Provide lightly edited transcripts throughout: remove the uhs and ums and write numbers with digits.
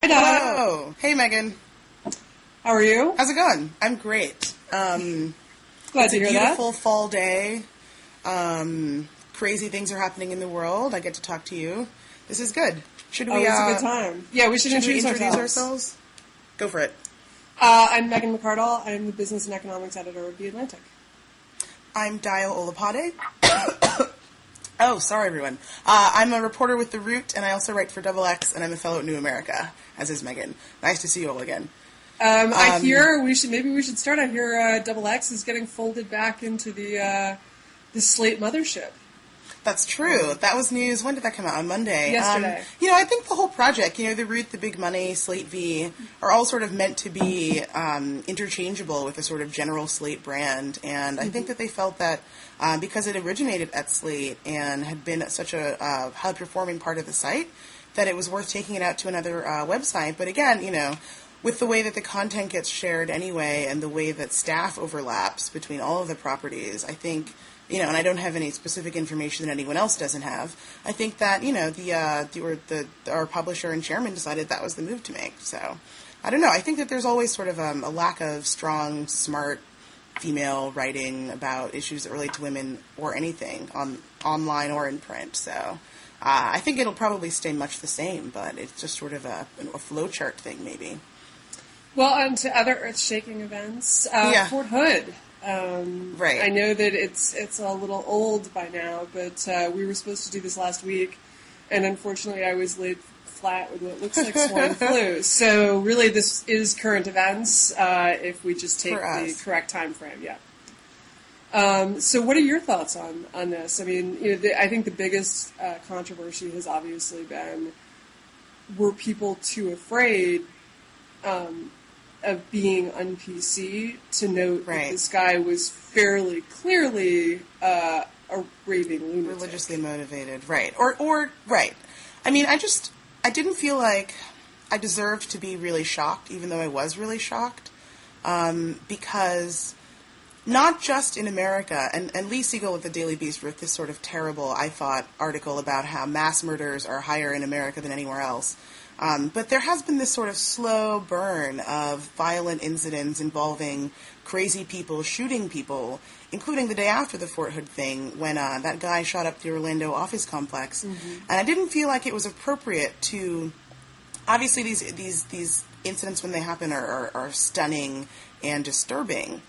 Hi, Dot. Hello. Hey, Megan. How are you? How's it going? I'm great. Glad It's to a hear beautiful that. fall day. Crazy things are happening in the world. I get to talk to you. This is good. Should we, Always a good time. Yeah, we should introduce ourselves. ourselves? Go for it. I'm Megan McArdle. I'm the business and economics editor of The Atlantic. I'm Dayo Olopade. Oh, sorry, everyone. I'm a reporter with The Root, and I also write for Double X, and I'm a fellow at New America, as is Megan. Nice to see you all again. I hear we should start. I hear Double X is getting folded back into the Slate mothership. That's true. That was news. When did that come out? On Monday. Yesterday. I think the whole project, The Root, The Big Money, Slate V, are all sort of meant to be interchangeable with a sort of general Slate brand. And I think that they felt that because it originated at Slate and had been such a high-performing part of the site, that it was worth taking it out to another website. But again, with the way that the content gets shared anyway and the way that staff overlaps between all of the properties, I think... and I don't have any specific information that anyone else doesn't have. I think that our publisher and chairman decided that was the move to make. So I don't know. I think that there's always sort of a lack of strong, smart female writing about issues that relate to women or anything online or in print. So I think it'll probably stay much the same, but it's just sort of a flowchart thing, maybe. Well, on to other earth-shaking events. Fort Hood. Right. I know that it's a little old by now, but we were supposed to do this last week, and unfortunately I was laid flat with what looks like swine flu. So really this is current events if we just take the correct time frame. Yeah. So what are your thoughts on this? I mean, I think the biggest controversy has obviously been, were people too afraid of being un-PC to note that this guy was fairly clearly a raving lunatic. Religiously motivated, right. Or right. I mean, I didn't feel like I deserved to be really shocked, even though I was really shocked, because not just in America, and Lee Siegel of the Daily Beast wrote this sort of terrible, I thought, article about how mass murders are higher in America than anywhere else. But there has been this sort of slow burn of violent incidents involving crazy people shooting people, including the day after the Fort Hood thing when that guy shot up the Orlando office complex. Mm-hmm. And I didn't feel like it was appropriate to... Obviously, these incidents, when they happen, are stunning and disturbing.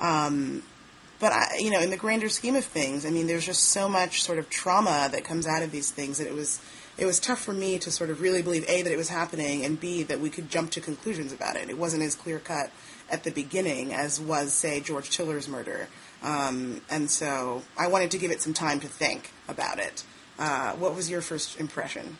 But, in the grander scheme of things, I mean, there's just so much sort of trauma that comes out of these things that it was tough for me to sort of really believe, A, that it was happening, and B, that we could jump to conclusions about it. It wasn't as clear-cut at the beginning as was, say, George Tiller's murder. And so I wanted to give it some time to think about it. What was your first impression?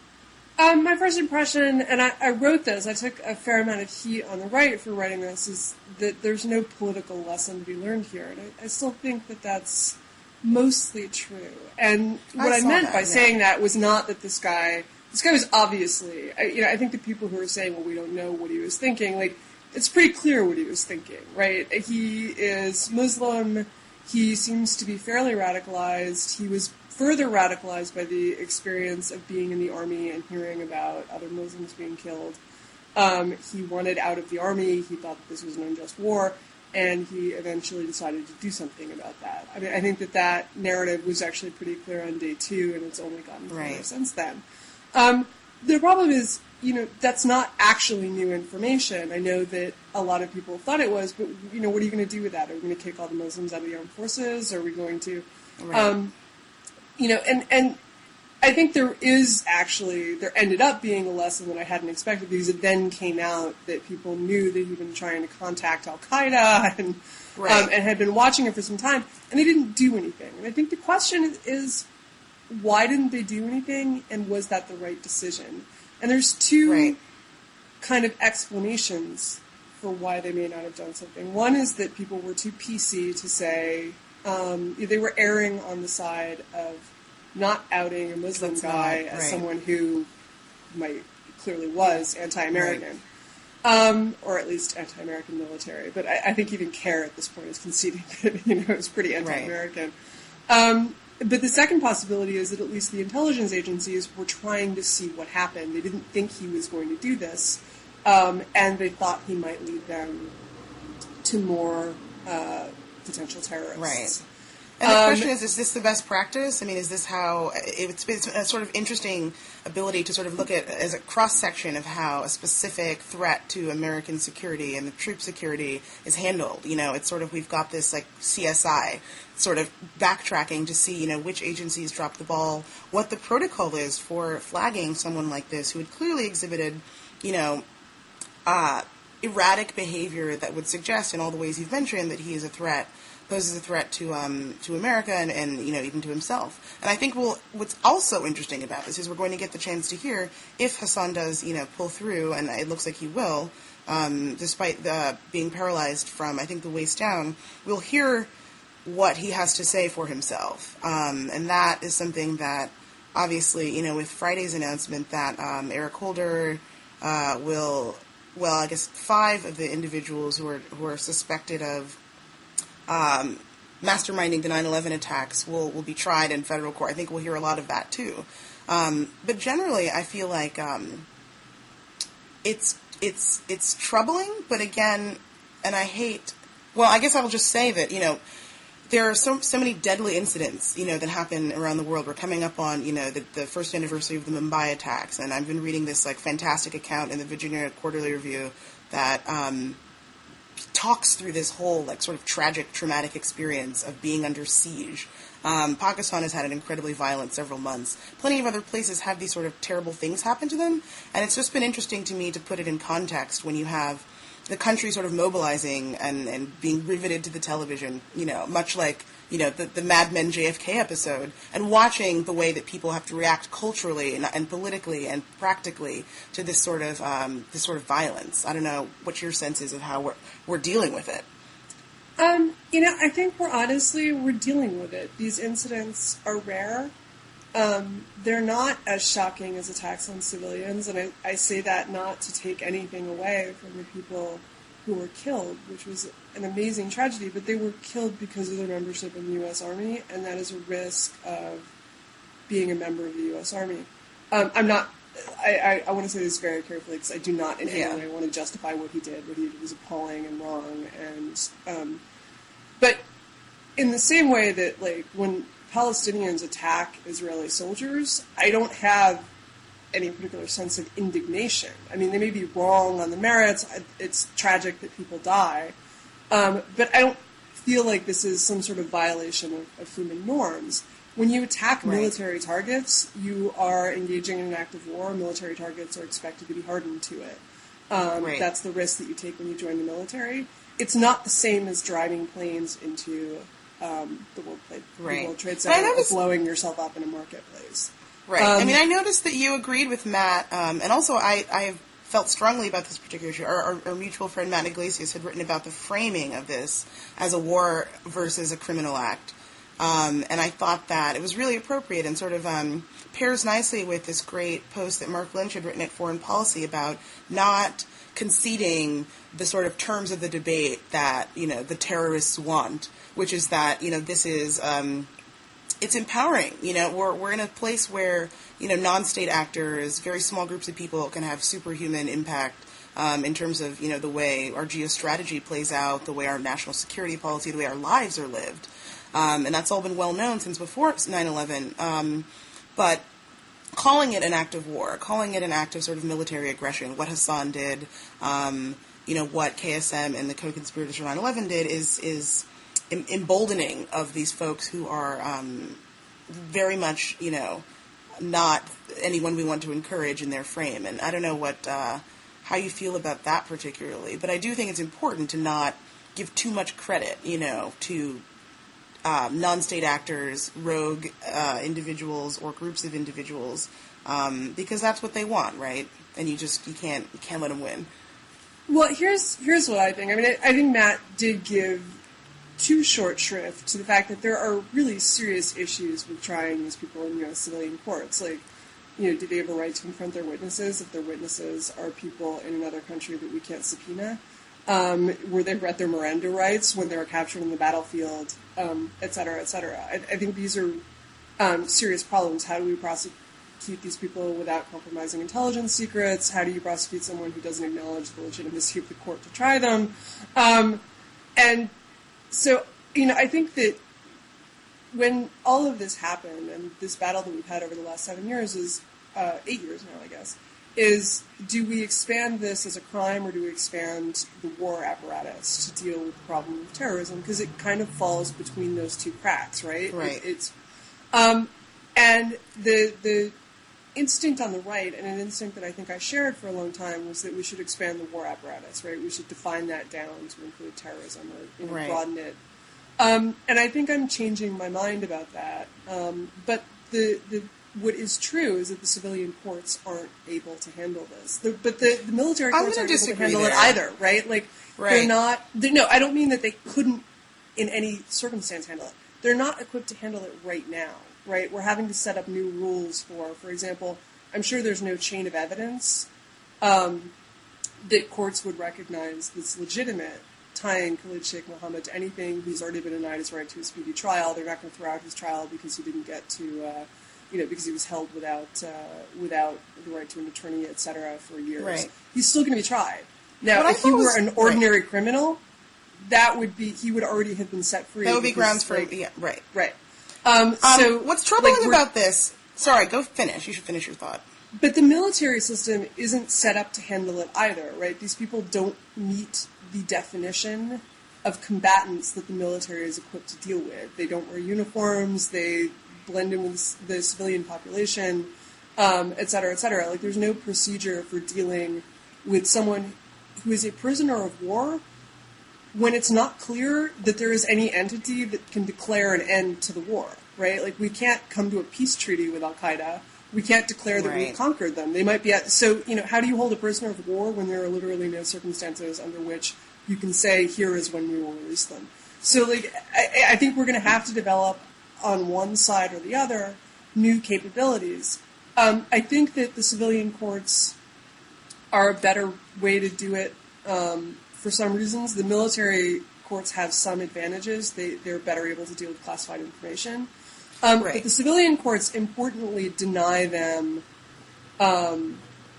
My first impression, and I wrote this, I took a fair amount of heat on the right for writing this, is that there's no political lesson to be learned here. And I still think that that's mostly true. And what I meant by saying that was not that this guy was obviously, I think the people who are saying, well, we don't know what he was thinking, like, it's pretty clear what he was thinking, right? He is Muslim, he seems to be fairly radicalized, he was further radicalized by the experience of being in the army and hearing about other Muslims being killed. He wanted out of the army, he thought that this was an unjust war, and he eventually decided to do something about that. I mean, I think that narrative was actually pretty clear on day 2, and it's only gotten clearer since then. The problem is, that's not actually new information. I know that a lot of people thought it was, but, what are you going to do with that? Are we going to kick all the Muslims out of the armed forces? Are we going to... Right. And I think there ended up being a lesson that I hadn't expected, because it then came out that people knew that he'd been trying to contact Al-Qaeda and had been watching it for some time, and they didn't do anything. And I think the question is why didn't they do anything, and was that the right decision? And there's two kind of explanations for why they may not have done something. One is that people were too PC to say, they were erring on the side of not outing a Muslim guy as someone who clearly was anti-American, or at least anti-American military. But I think even CARE at this point is conceding that it was pretty anti-American. But the second possibility is that at least the intelligence agencies were trying to see what happened. They didn't think he was going to do this, and they thought he might lead them to more potential terrorists. Right. And the question is this the best practice? I mean, is this how, it's a sort of interesting ability to sort of look at as a cross-section of how a specific threat to American security and the troop security is handled. You know, it's sort of, we've got this like CSI sort of backtracking to see, you know, which agencies dropped the ball, what the protocol is for flagging someone like this who had clearly exhibited, you know, erratic behavior that would suggest in all the ways you've mentioned that he is a threat, poses a threat to America and you know, even to himself. And I think what's also interesting about this is we're going to get the chance to hear if Hassan does, you know, pull through, and it looks like he will, despite being paralyzed from, I think, the waist down. We'll hear what he has to say for himself, and that is something that obviously, you know, with Friday's announcement that Eric Holder will, well, I guess 5 of the individuals who are suspected of masterminding the 9/11 attacks will be tried in federal court. I think we'll hear a lot of that too. But generally, I feel like it's troubling. But again, and I hate. Well, I guess I'll just say that, you know, there are so many deadly incidents, you know, that happen around the world. We're coming up on, you know, the first anniversary of the Mumbai attacks, and I've been reading this like fantastic account in the Virginia Quarterly Review that talks through this whole like sort of tragic, traumatic experience of being under siege. Pakistan has had an incredibly violent several months. Plenty of other places have these sort of terrible things happen to them, and it's just been interesting to me to put it in context when you have the country sort of mobilizing and being riveted to the television, you know, much like, you know, the Mad Men JFK episode, and watching the way that people have to react culturally and politically and practically to this sort of violence. I don't know what your sense is of how we're dealing with it. You know, I think we're dealing with it. These incidents are rare. They're not as shocking as attacks on civilians, and I say that not to take anything away from the people who were killed, which was an amazing tragedy, but they were killed because of their membership in the U.S. Army, and that is a risk of being a member of the U.S. Army. I want to say this very carefully, because I do not in any way want to justify what he did. What he did was appalling and wrong, and but in the same way that, like, when Palestinians attack Israeli soldiers, I don't have any particular sense of indignation. I mean, they may be wrong on the merits. It's tragic that people die. But I don't feel like this is some sort of violation of human norms. When you attack military targets, you are engaging in an act of war. Military targets are expected to be hardened to it. That's the risk that you take when you join the military. It's not the same as driving planes into the World Trade Center or blowing yourself up in a marketplace. Right. I mean, I noticed that you agreed with Matt, and also I felt strongly about this particular issue. Our mutual friend Matt Iglesias had written about the framing of this as a war versus a criminal act. And I thought that it was really appropriate and sort of pairs nicely with this great post that Mark Lynch had written at Foreign Policy about not conceding the sort of terms of the debate that, you know, the terrorists want, which is that, you know, this is, it's empowering. You know, we're in a place where, you know, non-state actors, very small groups of people can have superhuman impact in terms of, you know, the way our geostrategy plays out, the way our national security policy, the way our lives are lived. And that's all been well known since before 9/11. But calling it an act of war, calling it an act of sort of military aggression, what Hassan did, you know, what KSM and the co-conspirators for 9/11 did is emboldening of these folks who are very much, you know, not anyone we want to encourage in their frame. And I don't know what how you feel about that particularly, but I do think it's important to not give too much credit, you know, to non-state actors, rogue individuals or groups of individuals, because that's what they want, right? And you can't let them win. Well, here's what I think. I mean, I think Matt did give too short shrift to the fact that there are really serious issues with trying these people in U.S. civilian courts. Like, you know, do they have a right to confront their witnesses if their witnesses are people in another country that we can't subpoena? Were they read their Miranda rights when they were captured on the battlefield, et cetera, et cetera. I think these are serious problems. How do we prosecute these people without compromising intelligence secrets? How do you prosecute someone who doesn't acknowledge the legitimacy of the court to try them? And so, I think that when all of this happened, and this battle that we've had over the last 7 years is 8 years now, I guess, is do we expand this as a crime or do we expand the war apparatus to deal with the problem of terrorism? Because it kind of falls between those two cracks, right? Right. And the instinct on the right, and an instinct that I think I shared for a long time, was that we should expand the war apparatus, right? We should define that down to include terrorism or right. broaden it. And I think I'm changing my mind about that. But what is true is that the civilian courts aren't able to handle this. But the military courts aren't able to handle it either, right? Like, right. No, I don't mean that they couldn't in any circumstance handle it. They're not equipped to handle it right now, right? We're having to set up new rules for example, I'm sure there's no chain of evidence that courts would recognize that's legitimate tying Khalid Sheikh Mohammed to anything. He's already been denied his right to a speedy trial. They're not going to throw out his trial because he didn't get to, because he was held without the right to an attorney, et cetera, for years. Right. He's still going to be tried. Now, if he were an ordinary criminal, he would already have been set free. That would be grounds for, right. Right. So what's troubling about this? Sorry, go finish. You should finish your thought. But the military system isn't set up to handle it either, right? These people don't meet the definition of combatants that the military is equipped to deal with. They don't wear uniforms. They blend in with the civilian population, et cetera, et cetera. Like, there's no procedure for dealing with someone who is a prisoner of war when it's not clear that there is any entity that can declare an end to the war, right? Like, we can't come to a peace treaty with Al-Qaeda. We can't declare that we've conquered them. They might be so, how do you hold a prisoner of war when there are literally no circumstances under which you can say, here is when we will release them? So, I think we're going to have to develop, on one side or the other, new capabilities. I think that the civilian courts are a better way to do it for some reasons. The military courts have some advantages. They're better able to deal with classified information. But the civilian courts, importantly, deny them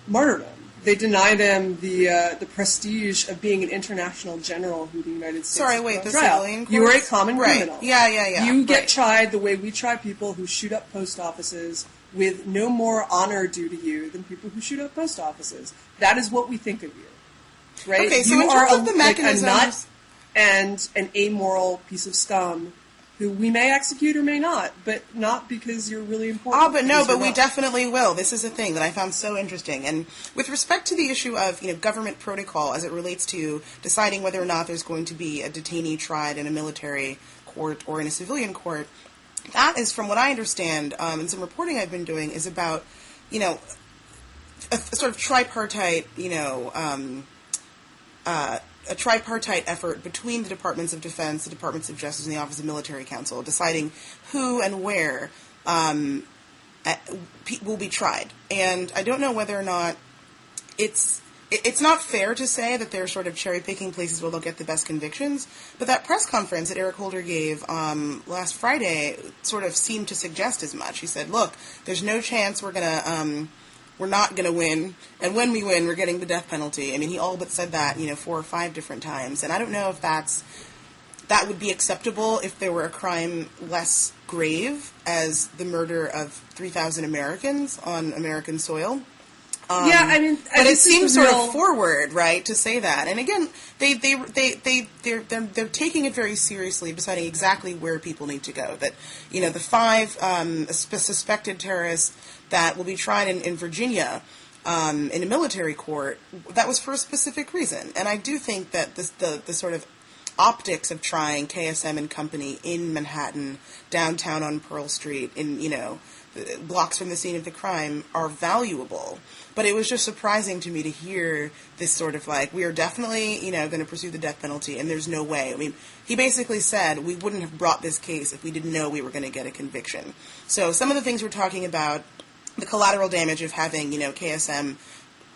martyrdom. They deny them the prestige of being an international general who the United States. Sorry, wait, the civilian courts? You are a common criminal. Yeah. You get tried the way we try people who shoot up post offices with no more honor due to you than people who shoot up post offices. That is what we think of you. Right? Okay, so you in terms of the mechanisms... a nut and an amoral piece of scum who we may execute or may not, but not because you're really important. But we definitely will. This is a thing that I found so interesting. And with respect to the issue of, government protocol as it relates to deciding whether or not there's going to be a detainee tried in a military court or in a civilian court, that is, from what I understand, and some reporting I've been doing, is about, a sort of tripartite, a tripartite effort between the Departments of Defense, the Departments of Justice, and the Office of Military Counsel, deciding who and where will be tried. And I don't know whether or not it's not fair to say that they're sort of cherry-picking places where they'll get the best convictions, but that press conference that Eric Holder gave last Friday sort of seemed to suggest as much. He said, look, there's no chance we're not going to win, and when we win, we're getting the death penalty. I mean, he all but said that, 4 or 5 different times, and I don't know if that would be acceptable if there were a crime less grave as the murder of 3,000 Americans on American soil. But it seems sort of forward, right, to say that. And again, they're taking it very seriously, deciding exactly where people need to go. That the 5 suspected terrorists that will be tried in Virginia in a military court, that was for a specific reason. And I do think that the sort of optics of trying KSM and company in Manhattan, downtown on Pearl Street, in blocks from the scene of the crime, are valuable. But it was just surprising to me to hear this sort of we are definitely, going to pursue the death penalty, and there's no way. I mean, he basically said we wouldn't have brought this case if we didn't know we were going to get a conviction. So some of the things we're talking about, the collateral damage of having, KSM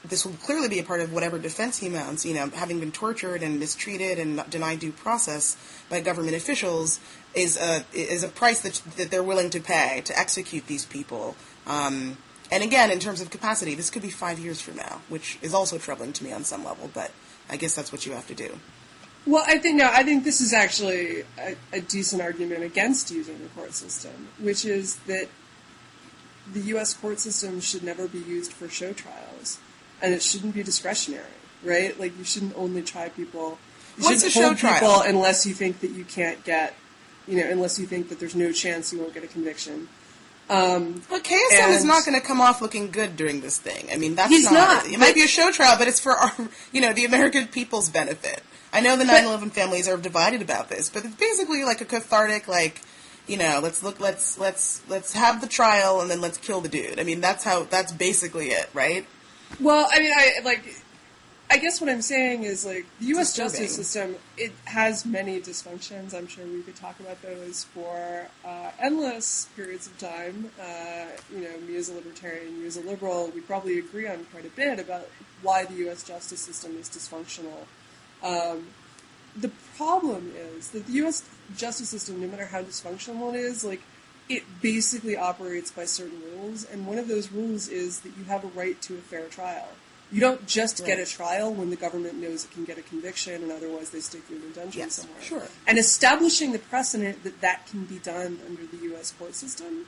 this will clearly be a part of whatever defense he mounts, having been tortured and mistreated and denied due process by government officials is a price that they're willing to pay to execute these people. And again, in terms of capacity, this could be 5 years from now, which is also troubling to me on some level, but I guess that's what you have to do. Well, I think this is actually a decent argument against using the court system, which is that the U.S. court system should never be used for show trials, and it shouldn't be discretionary, right? Like, you shouldn't only try people. What's a show trial? Unless you think that you can't get, unless you think that there's no chance you won't get a conviction. But KSM is not going to come off looking good during this thing. I mean, that's he's not. It might be a show trial, but it's for our, the American people's benefit. I know the 9/11 families are divided about this, but it's basically like a cathartic, let's have the trial and then let's kill the dude. I mean, that's basically it, right? Well, I mean, I guess what I'm saying is, the U.S. justice system, it has many dysfunctions. I'm sure we could talk about those for endless periods of time. Me as a libertarian, you as a liberal, we probably agree on quite a bit about why the U.S. justice system is dysfunctional. The problem is that the U.S. justice system, no matter how dysfunctional it is, it basically operates by certain rules, and one of those rules is that you have a right to a fair trial. You don't just get a trial when the government knows it can get a conviction, and otherwise they stick you in a dungeon somewhere. Sure. And establishing the precedent that can be done under the U.S. court system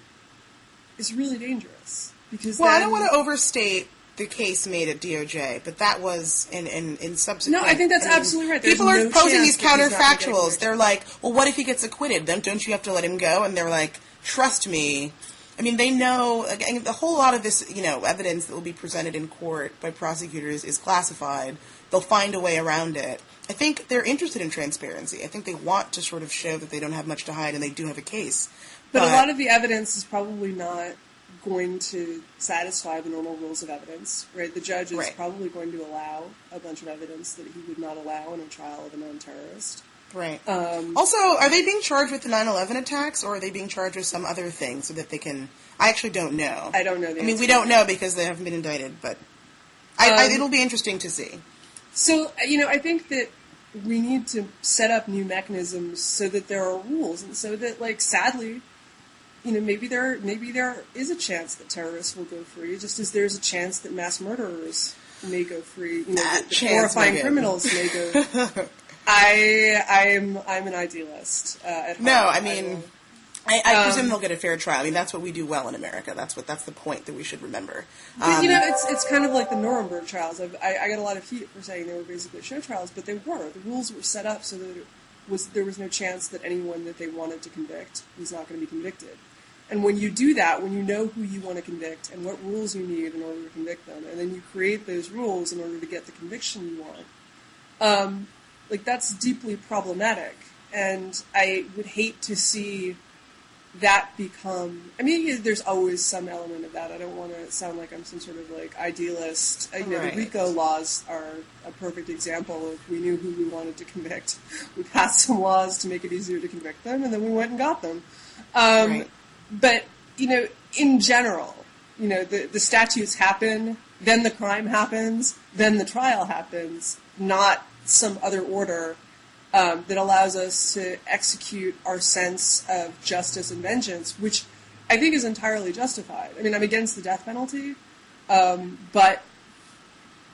is really dangerous. Because I don't want to overstate the case made at DOJ, but that was in subsequent... No, I think that's absolutely right. People are posing these counterfactuals. They're like, well, what if he gets acquitted? Don't you have to let him go? And they're like, trust me. I mean, they know... Again, a whole lot of this, evidence that will be presented in court by prosecutors is classified. They'll find a way around it. I think they're interested in transparency. I think they want to sort of show that they don't have much to hide and they do have a case. But a lot of the evidence is probably not going to satisfy the normal rules of evidence, right? The judge is probably going to allow a bunch of evidence that he would not allow in a trial of a non-terrorist. Right. Also, are they being charged with the 9/11 attacks, or are they being charged with some other thing so that they can... I actually don't know. I don't know. We don't know because they haven't been indicted, but it'll be interesting to see. So, I think that we need to set up new mechanisms so that there are rules, and so that, sadly... maybe there is a chance that terrorists will go free, just as there's a chance that mass murderers may go free. That horrifying criminals may go. I'm an idealist. At heart. I presume they'll get a fair trial. I mean, that's what we do well in America. That's the point that we should remember. But, it's kind of like the Nuremberg trials. I got a lot of heat for saying they were basically show trials, but they were. The rules were set up so that there was no chance that anyone that they wanted to convict was not going to be convicted. And when you do that, when you know who you want to convict and what rules you need in order to convict them, and then you create those rules in order to get the conviction you want, that's deeply problematic. And I would hate to see that become... I mean, there's always some element of that. I don't want to sound like I'm some sort of, idealist. The RICO laws are a perfect example of we knew who we wanted to convict. We passed some laws to make it easier to convict them, and then we went and got them. But, in general, the statutes happen, then the crime happens, then the trial happens, not some other order that allows us to execute our sense of justice and vengeance, which I think is entirely justified. I mean, I'm against the death penalty, but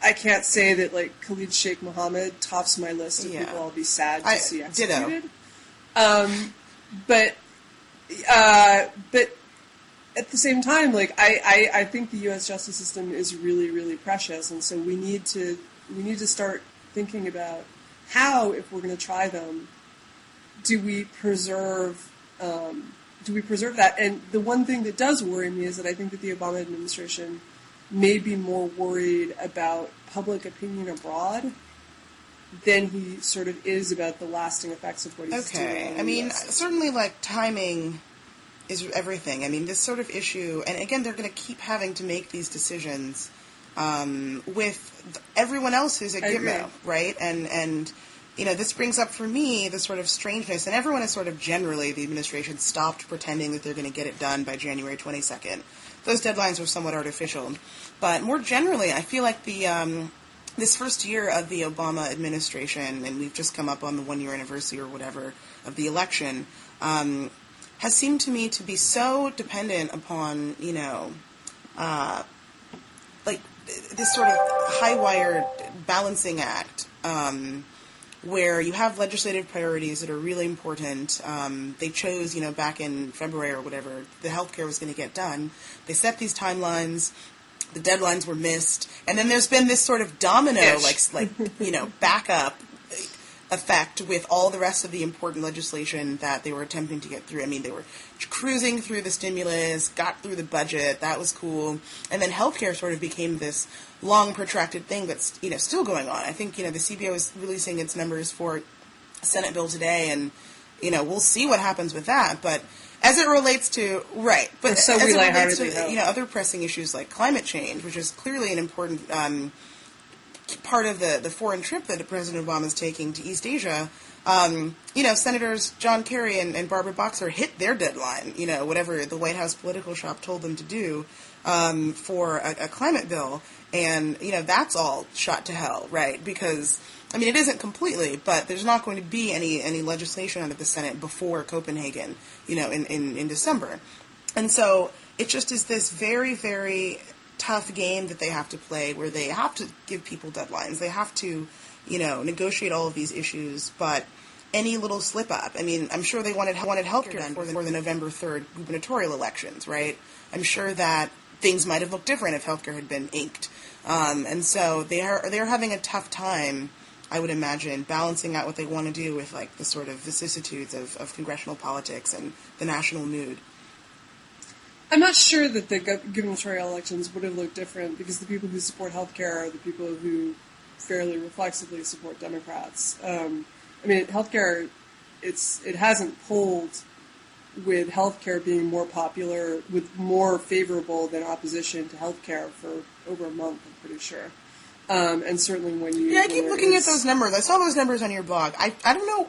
I can't say that, Khalid Sheikh Mohammed tops my list of people I'll be sad to see executed. But at the same time, I think the U.S. justice system is really, really precious, and so we need to start thinking about how, if we're going to try them, do we preserve that? And the one thing that does worry me is that I think that the Obama administration may be more worried about public opinion abroad than he sort of is about the lasting effects of what he's doing. Okay, I mean, certainly, timing is everything. I mean, this sort of issue, and again, they're going to keep having to make these decisions with everyone else who's at Gitmo, right? And this brings up for me the sort of strangeness, and everyone has sort of generally, the administration stopped pretending that they're going to get it done by January 22nd. those deadlines were somewhat artificial. But more generally, I feel like this first year of the Obama administration, and we've just come up on the 1-year anniversary or whatever of the election, has seemed to me to be so dependent upon, like this sort of high-wired balancing act, where you have legislative priorities that are really important. They chose, back in February or whatever, the healthcare was going to get done. They set these timelines. The deadlines were missed. And then there's been this sort of domino, backup effect with all the rest of the important legislation that they were attempting to get through. I mean, they were cruising through the stimulus, got through the budget. That was cool. And then healthcare sort of became this long, protracted thing that's, still going on. I think, the CBO is releasing its numbers for a Senate bill today, and, we'll see what happens with that. But as it relates to, right, but so as it relates to, other pressing issues like climate change, which is clearly an important part of the foreign trip that President Obama is taking to East Asia, Senators John Kerry and Barbara Boxer hit their deadline, whatever the White House political shop told them to do for a climate bill. And, that's all shot to hell, right? Because, it isn't completely, but there's not going to be any legislation out of the Senate before Copenhagen, in December. And so it just is this very, very tough game that they have to play, where they have to give people deadlines. They have to, negotiate all of these issues, but any little slip up. I'm sure they wanted healthcare done before the November 3rd gubernatorial elections, right? I'm sure that things might have looked different if healthcare had been inked. And so they're having a tough time, I would imagine, balancing out what they want to do with like the sort of vicissitudes of congressional politics and the national mood. I'm not sure that the gubernatorial elections would have looked different, because the people who support healthcare are the people who fairly reflexively support Democrats. Healthcare, it hasn't polled with healthcare being more popular, with more favorable than opposition to healthcare for over a month, I'm pretty sure. And certainly when you... Yeah, I keep looking at those numbers. I saw those numbers on your blog. I don't know.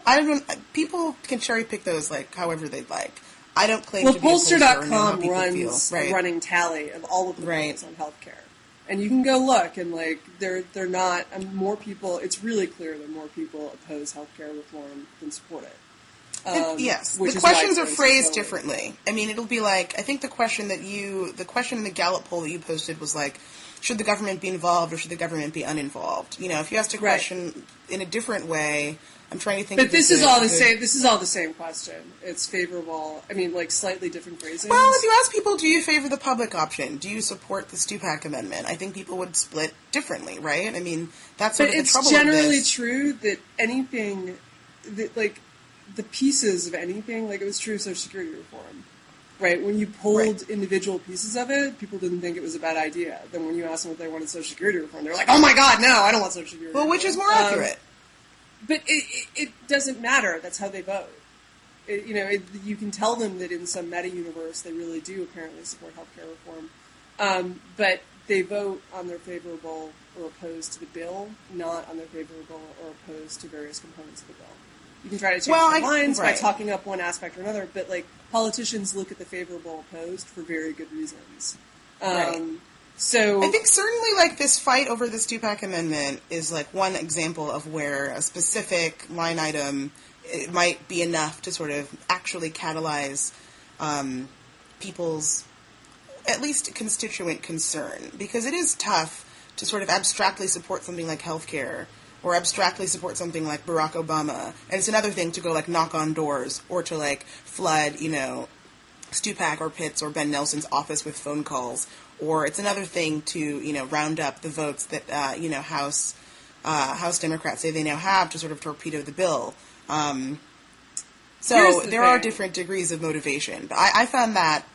People can cherry pick those like however they'd like. I don't claim to be a pollster. Pollster.com runs a running tally of all of the polls on healthcare. And you can go look, and they're not more people. It's really clear that more people oppose healthcare reform than support it. Yes, the questions are phrased differently. It'll be like, I think the question in the Gallup poll that you posted was like, should the government be involved or should the government be uninvolved? If you asked a question in a different way, I'm trying to think. But this is all the same. This is all the same question. It's favorable. Slightly different phrasing. Well, if you ask people, do you favor the public option? Do you support the Stupak amendment? I think people would split differently, right? That's sort of the trouble. But it's generally true that anything that the pieces of anything, it was true of Social Security reform, right? When you pulled individual pieces of it, people didn't think it was a bad idea. Then when you asked them if they wanted Social Security reform, they're like, "Oh my God, no, I don't want Social Security reform." Well, which is more accurate? But it doesn't matter. That's how they vote. You can tell them that in some meta-universe they really do apparently support healthcare reform, but they vote on their favorable or opposed to the bill, not on their favorable or opposed to various components of the bill. You can try to change their minds by talking up one aspect or another, but politicians look at the favorable opposed for very good reasons. So I think certainly this fight over the Stupak amendment is one example of where a specific line item, it might be enough to sort of actually catalyze people's at least constituent concern, because it is tough to sort of abstractly support something like healthcare or abstractly support something like Barack Obama, and it's another thing to go knock on doors or to flood Stupak or Pitts or Ben Nelson's office with phone calls. Or it's another thing to, round up the votes that, House Democrats say they now have to sort of torpedo the bill. So there are different degrees of motivation. But I found that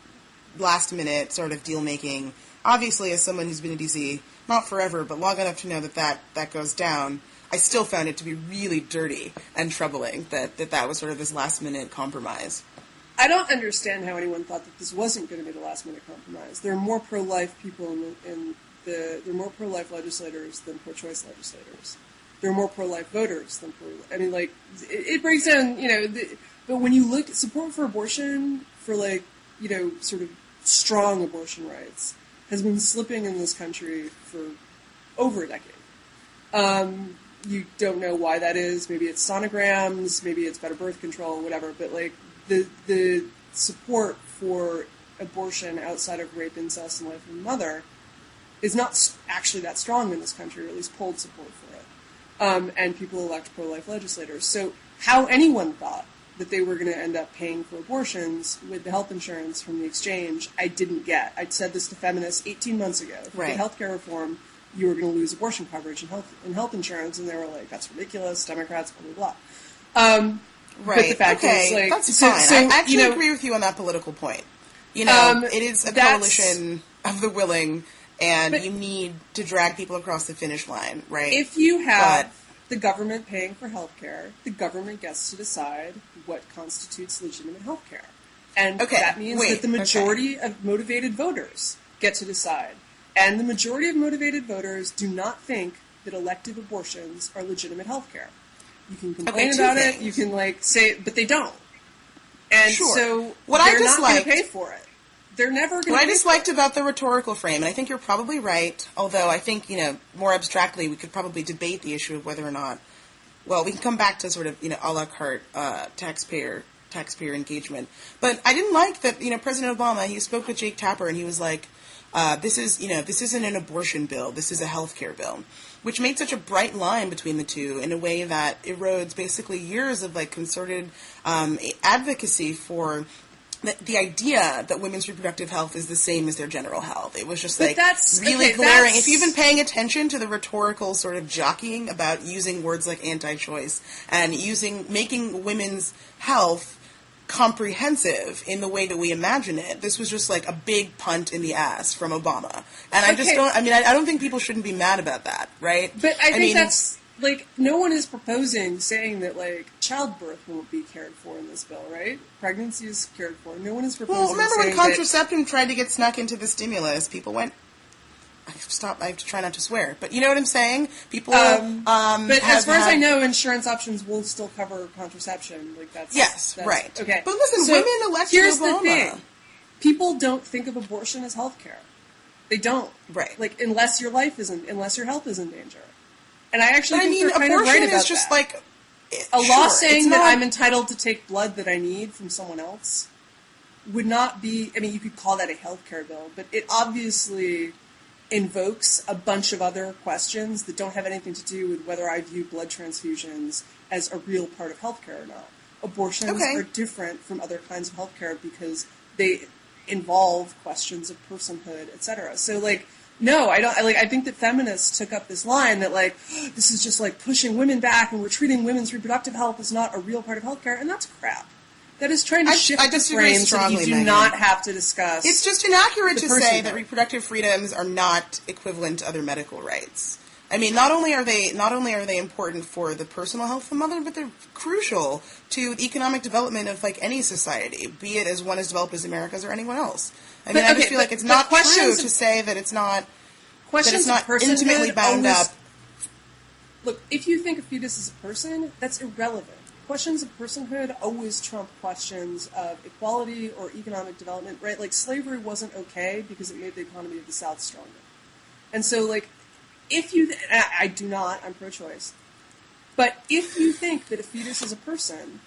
last-minute sort of deal-making, obviously as someone who's been in D.C., not forever, but long enough to know that goes down, I still found it to be really dirty and troubling that was sort of this last-minute compromise. I don't understand how anyone thought that this wasn't going to be the last-minute compromise. There are more pro-life people there are more pro-life legislators than pro-choice legislators. There are more pro-life voters than it breaks down, but when you look at support for abortion for sort of strong abortion rights has been slipping in this country for over a decade. You don't know why that is. Maybe it's sonograms, maybe it's better birth control, whatever. But like the support for abortion outside of rape, incest, and life of the mother is not actually that strong in this country, or at least polled support for it. And people elect pro-life legislators. So how anyone thought that they were going to end up paying for abortions with the health insurance from the exchange, I didn't get. I said this to feminists 18 months ago. Right. The healthcare reform, you were going to lose abortion coverage and health insurance, and they were like, "That's ridiculous, Democrats, blah blah blah." Right. But the fact okay. is, like, that's fine. So, I actually agree with you on that political point. You know, it is a coalition of the willing, and you need to drag people across the finish line, right? If you have the government paying for health care, the government gets to decide what constitutes legitimate health care. And that means that the majority of motivated voters get to decide. And the majority of motivated voters do not think that elective abortions are legitimate health care. You can complain about it, you can say, but they don't. And so they're not going to pay for it. They're never going to. What I disliked about the rhetorical frame, and I think you're probably right, although I think, more abstractly, we could probably debate the issue of whether or not, well, we can come back to sort of, a la carte taxpayer engagement. But I didn't like that, President Obama, he spoke with Jake Tapper, and he was like, this isn't an abortion bill, this is a health care bill, which made such a bright line between the two in a way that erodes basically years of concerted advocacy for the idea that women's reproductive health is the same as their general health. It was just really glaring. If you've been paying attention to the rhetorical sort of jockeying about using words like anti-choice and making women's health comprehensive in the way that we imagine it, this was just a big punt in the ass from Obama. And I don't think people shouldn't be mad about that, right? But I think that's no one is proposing saying that childbirth won't be cared for in this bill, right? Pregnancy is cared for. No one is proposing. Well, remember when contraception tried to get snuck into the stimulus? People went. I have to try not to swear, but you know what I'm saying. People. But as far as I know, insurance options will still cover contraception. That's right. Okay. But listen, women elected here's Obama. The thing: people don't think of abortion as health care. They don't. Right. Unless your health is in danger. And I actually think they're kind of abortion right about is just that. A law saying that I'm entitled to take blood that I need from someone else would not be. I mean, you could call that a healthcare bill, but it obviously invokes a bunch of other questions that don't have anything to do with whether I view blood transfusions as a real part of healthcare or not. Abortions are different from other kinds of healthcare because they involve questions of personhood, etc. So, no, I don't. I think that feminists took up this line that this is just pushing women back, and we're treating women's reproductive health as not a real part of healthcare, and that's crap. That is trying to shift the frame so that you do not have to discuss. It's just inaccurate to say that reproductive freedoms are not equivalent to other medical rights. I mean, not only are they important for the personal health of the mother, but they're crucial to the economic development of any society, be it as one as developed as America's or anyone else. I just feel it's not true to say that it's not intimately bound up. Look, if you think a fetus is a person, that's irrelevant. Questions of personhood always trump questions of equality or economic development, right? Slavery wasn't okay because it made the economy of the South stronger. And so, if you... I do not, I'm pro-choice. But if you think that a fetus is a person,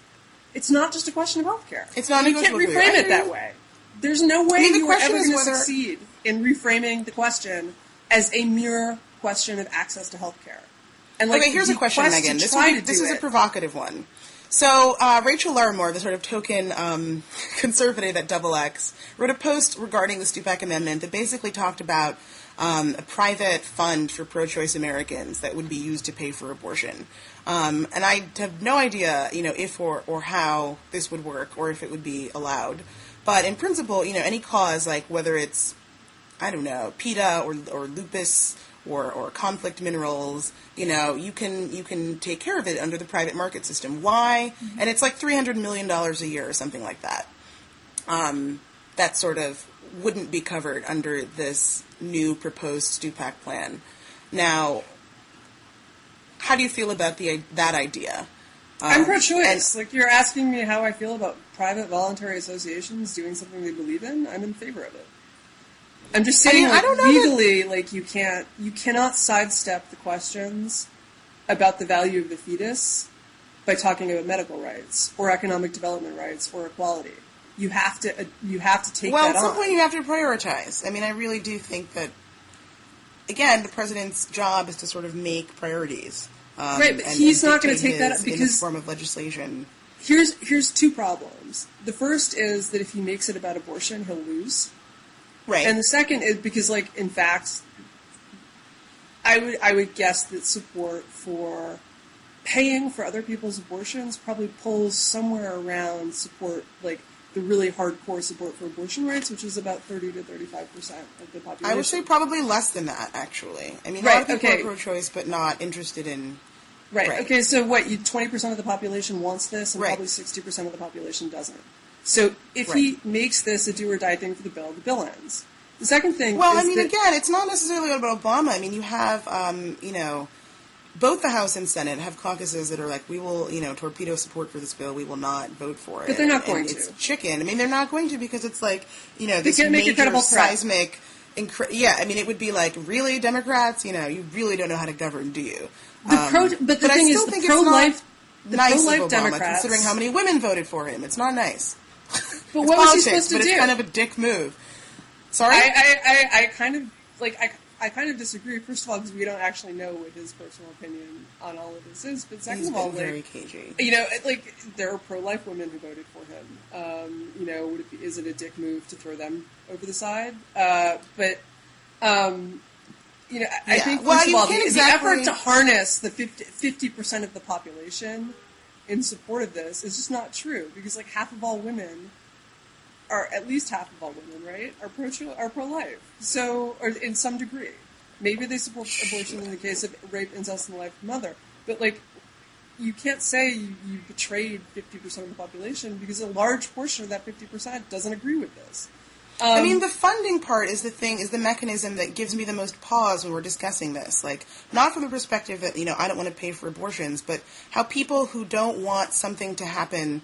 it's not just a question of healthcare. It's not. You can't reframe it that way. There's no way you are ever going to succeed in reframing the question as a mere question of access to healthcare. And here's a question, Megan. This is a provocative one. So Rachel Larimore, the sort of token conservative at XX, wrote a post regarding the Stupak Amendment that basically talked about a private fund for pro-choice Americans that would be used to pay for abortion. And I have no idea, if or how this would work or if it would be allowed. But in principle, any cause, whether it's, I don't know, PETA or lupus or conflict minerals, you can take care of it under the private market system. Why? Mm-hmm. And it's $300 million a year or something like that. That sort of wouldn't be covered under this new proposed Stupak plan. Now, how do you feel about that idea? I'm pro-choice. Like, you're asking me how I feel about private voluntary associations doing something they believe in. I'm in favor of it. I'm just saying, I don't know legally, you cannot sidestep the questions about the value of the fetus by talking about medical rights or economic development rights or equality. You have to take that on. Well, at some point you have to prioritize. I mean, I really do think that, again, the president's job is to sort of make priorities. Right, but he's not going to take that up because in the form of legislation. Here's two problems. The first is that if he makes it about abortion, he'll lose. Right. And the second is because, like, in fact, I would guess that support for paying for other people's abortions probably pulls somewhere around support, like, the really hardcore support for abortion rights, which is about 30 to 35% of the population. I would say probably less than that, actually. I mean, a lot of people are pro-choice, but not interested in... Right. Okay, so 20% of the population wants this, and probably 60% of the population doesn't. So if he makes this a do-or-die thing for the bill ends. The second thing is again, it's not necessarily about Obama. I mean, you have, both the House and Senate have caucuses that are like, we will, torpedo support for this bill. We will not vote for it. But they're not going to. It's chicken. I mean, they're not going to because it's like, this major seismic... it would be like, really, Democrats? You really don't know how to govern, do you? But the thing is, the pro-life Democrats... considering how many women voted for him. It's not nice. But what was he supposed to do? But it's kind of a dick move. Sorry? I kind of disagree. First of all, because we don't actually know what his personal opinion on all of this is. But second of all, very cagey. There are pro-life women who voted for him. Is it a dick move to throw them over the side? I think first of all, the effort to harness the 50% of the population in support of this is just not true, because like half of all women, or at least half of all women, right, are pro-life. So, or in some degree, maybe they support abortion in the case of rape, incest, and the life of the mother. But like, you can't say you betrayed 50% of the population because a large portion of that 50% doesn't agree with this. The funding part is the mechanism that gives me the most pause when we're discussing this. Like, not from the perspective that, I don't want to pay for abortions, but how people who don't want something to happen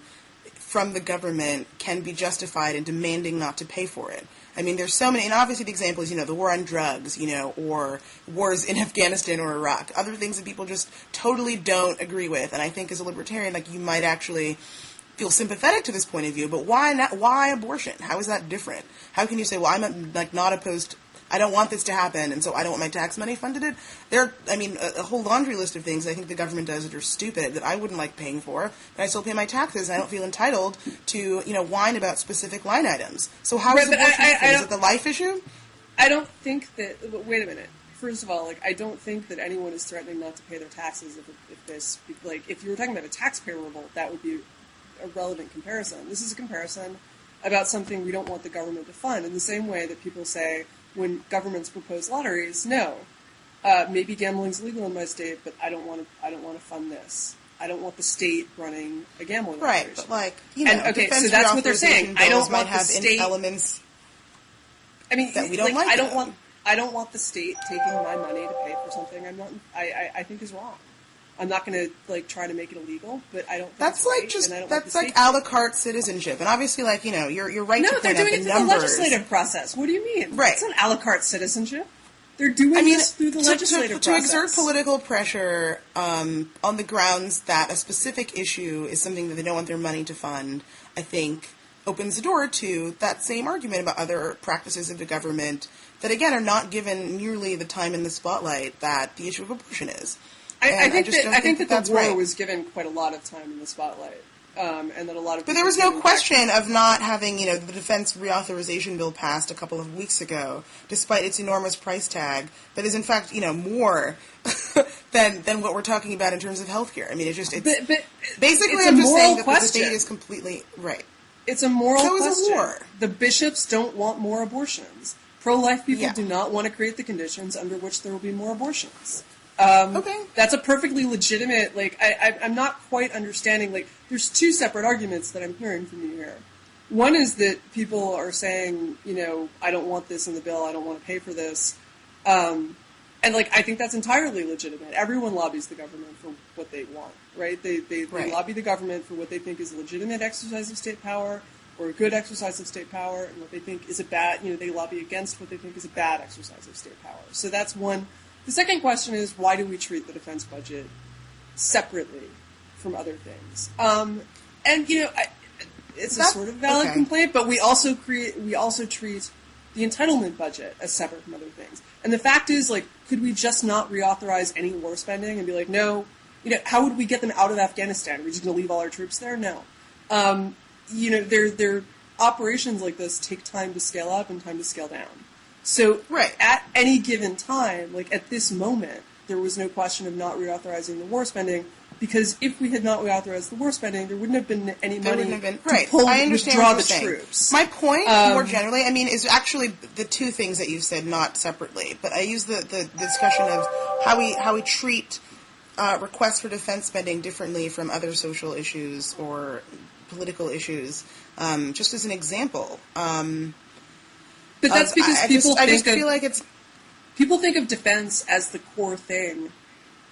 from the government can be justified in demanding not to pay for it. I mean, there's so many, and obviously the example is, the war on drugs, or wars in Afghanistan or Iraq, other things that people just totally don't agree with. And I think as a libertarian, like, you might actually feel sympathetic to this point of view, but why not? Why abortion? How is that different? How can you say, well, I'm not opposed, I don't want this to happen, and so I don't want my tax money funded it? A whole laundry list of things I think the government does that are stupid that I wouldn't like paying for, but I still pay my taxes, and I don't feel entitled to, whine about specific line items. So how is abortion different? Is it the life issue? I don't think that, wait a minute. First of all, I don't think that anyone is threatening not to pay their taxes if you were talking about a taxpayer revolt, that would be a relevant comparison. This is a comparison about something we don't want the government to fund, in the same way that people say when governments propose lotteries, no, maybe gambling's legal in my state, but I don't want to fund this. I don't want the state running a gambling operation. Right, but so that's what they're saying. I don't want the state elements. That we don't like. I don't want the state taking my money to pay for something I think is wrong. I'm not going to try to make it illegal, but I don't. That's like a la carte citizenship, and obviously, you're right to point out the numbers. No, they're doing it through the legislative process. What do you mean? Right, it's not a la carte citizenship. They're doing this through the legislative process. To exert political pressure on the grounds that a specific issue is something that they don't want their money to fund, I think opens the door to that same argument about other practices of the government that, again, are not given nearly the time in the spotlight that the issue of abortion is. I think that the war was given quite a lot of time in the spotlight, and that a lot of. But there was no question of not having, the defense reauthorization bill passed a couple of weeks ago, despite its enormous price tag, that is in fact, more than what we're talking about in terms of healthcare. I mean, basically I'm just saying that the debate is completely right. It's a moral question. So is a war. The bishops don't want more abortions. Pro-life people do not want to create the conditions under which there will be more abortions. That's a perfectly legitimate, I'm not quite understanding, there's two separate arguments that I'm hearing from you here. One is that people are saying, I don't want this in the bill, I don't want to pay for this. And And, like, I think that's entirely legitimate. Everyone lobbies the government for what they want, right? They Right. lobby the government for what they think is a legitimate exercise of state power or a good exercise of state power, and what they think is a bad, they lobby against what they think is a bad exercise of state power. So that's one. The second question is, why do we treat the defense budget separately from other things? It's a sort of valid complaint, but we also treat the entitlement budget as separate from other things. And the fact is, like, could we just not reauthorize any war spending and be like, no, how would we get them out of Afghanistan? Are we just going to leave all our troops there? No. Their operations like this take time to scale up and time to scale down. So at any given time, like at this moment, there was no question of not reauthorizing the war spending, because if we had not reauthorized the war spending, there wouldn't have been any money to withdraw the troops. My point, more generally, is actually the two things that you said, not separately. But I use the discussion of how we treat requests for defense spending differently from other social issues or political issues, just as an example. But that's because people think of defense as the core thing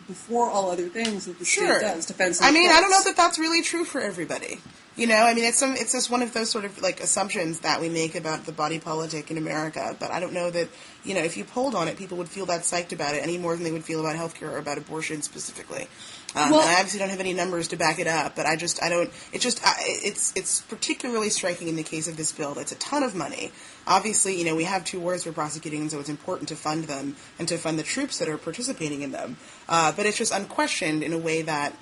before all other things that the state does. Defense. I don't know that that's really true for everybody. It's just one of those sort of like assumptions that we make about the body politic in America. But I don't know that, if you polled on it, people would feel that psyched about it any more than they would feel about healthcare or about abortion specifically. And I obviously don't have any numbers to back it up, but it's particularly striking in the case of this bill. It's a ton of money. Obviously, we have 2 wars we're prosecuting, and so it's important to fund them and to fund the troops that are participating in them. But it's just unquestioned in a way that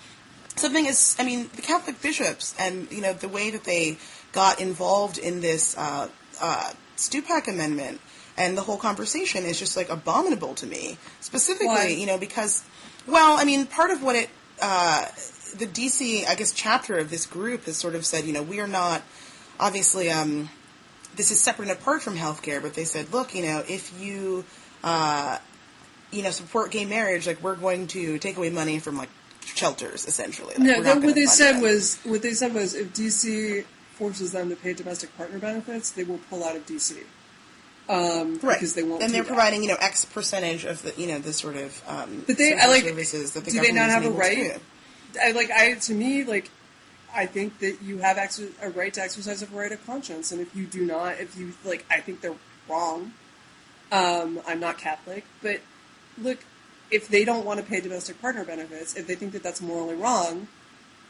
something is, the Catholic bishops and, the way that they got involved in this Stupak amendment and the whole conversation is just, like, abominable to me. Specifically, because, part of what the D.C., chapter of this group has sort of said, we are not, obviously, this is separate and apart from healthcare, but they said, look, if you, support gay marriage, like, we're going to take away money from, like, shelters, essentially. Like, what they said was if D.C. forces them to pay domestic partner benefits, they will pull out of D.C. Because they won't. And they're providing, X percentage of the, the sort of but they, services that the do government they not have is a able right? To do. I think that you have a right to exercise a right of conscience, and if you do not, I think they're wrong. I'm not Catholic, but look, if they don't want to pay domestic partner benefits, if they think that that's morally wrong,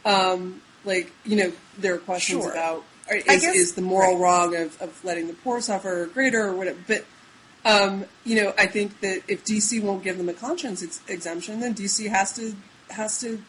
there are questions about is the moral wrong of letting the poor suffer greater or whatever. But I think that if DC won't give them a conscience exemption, then DC has to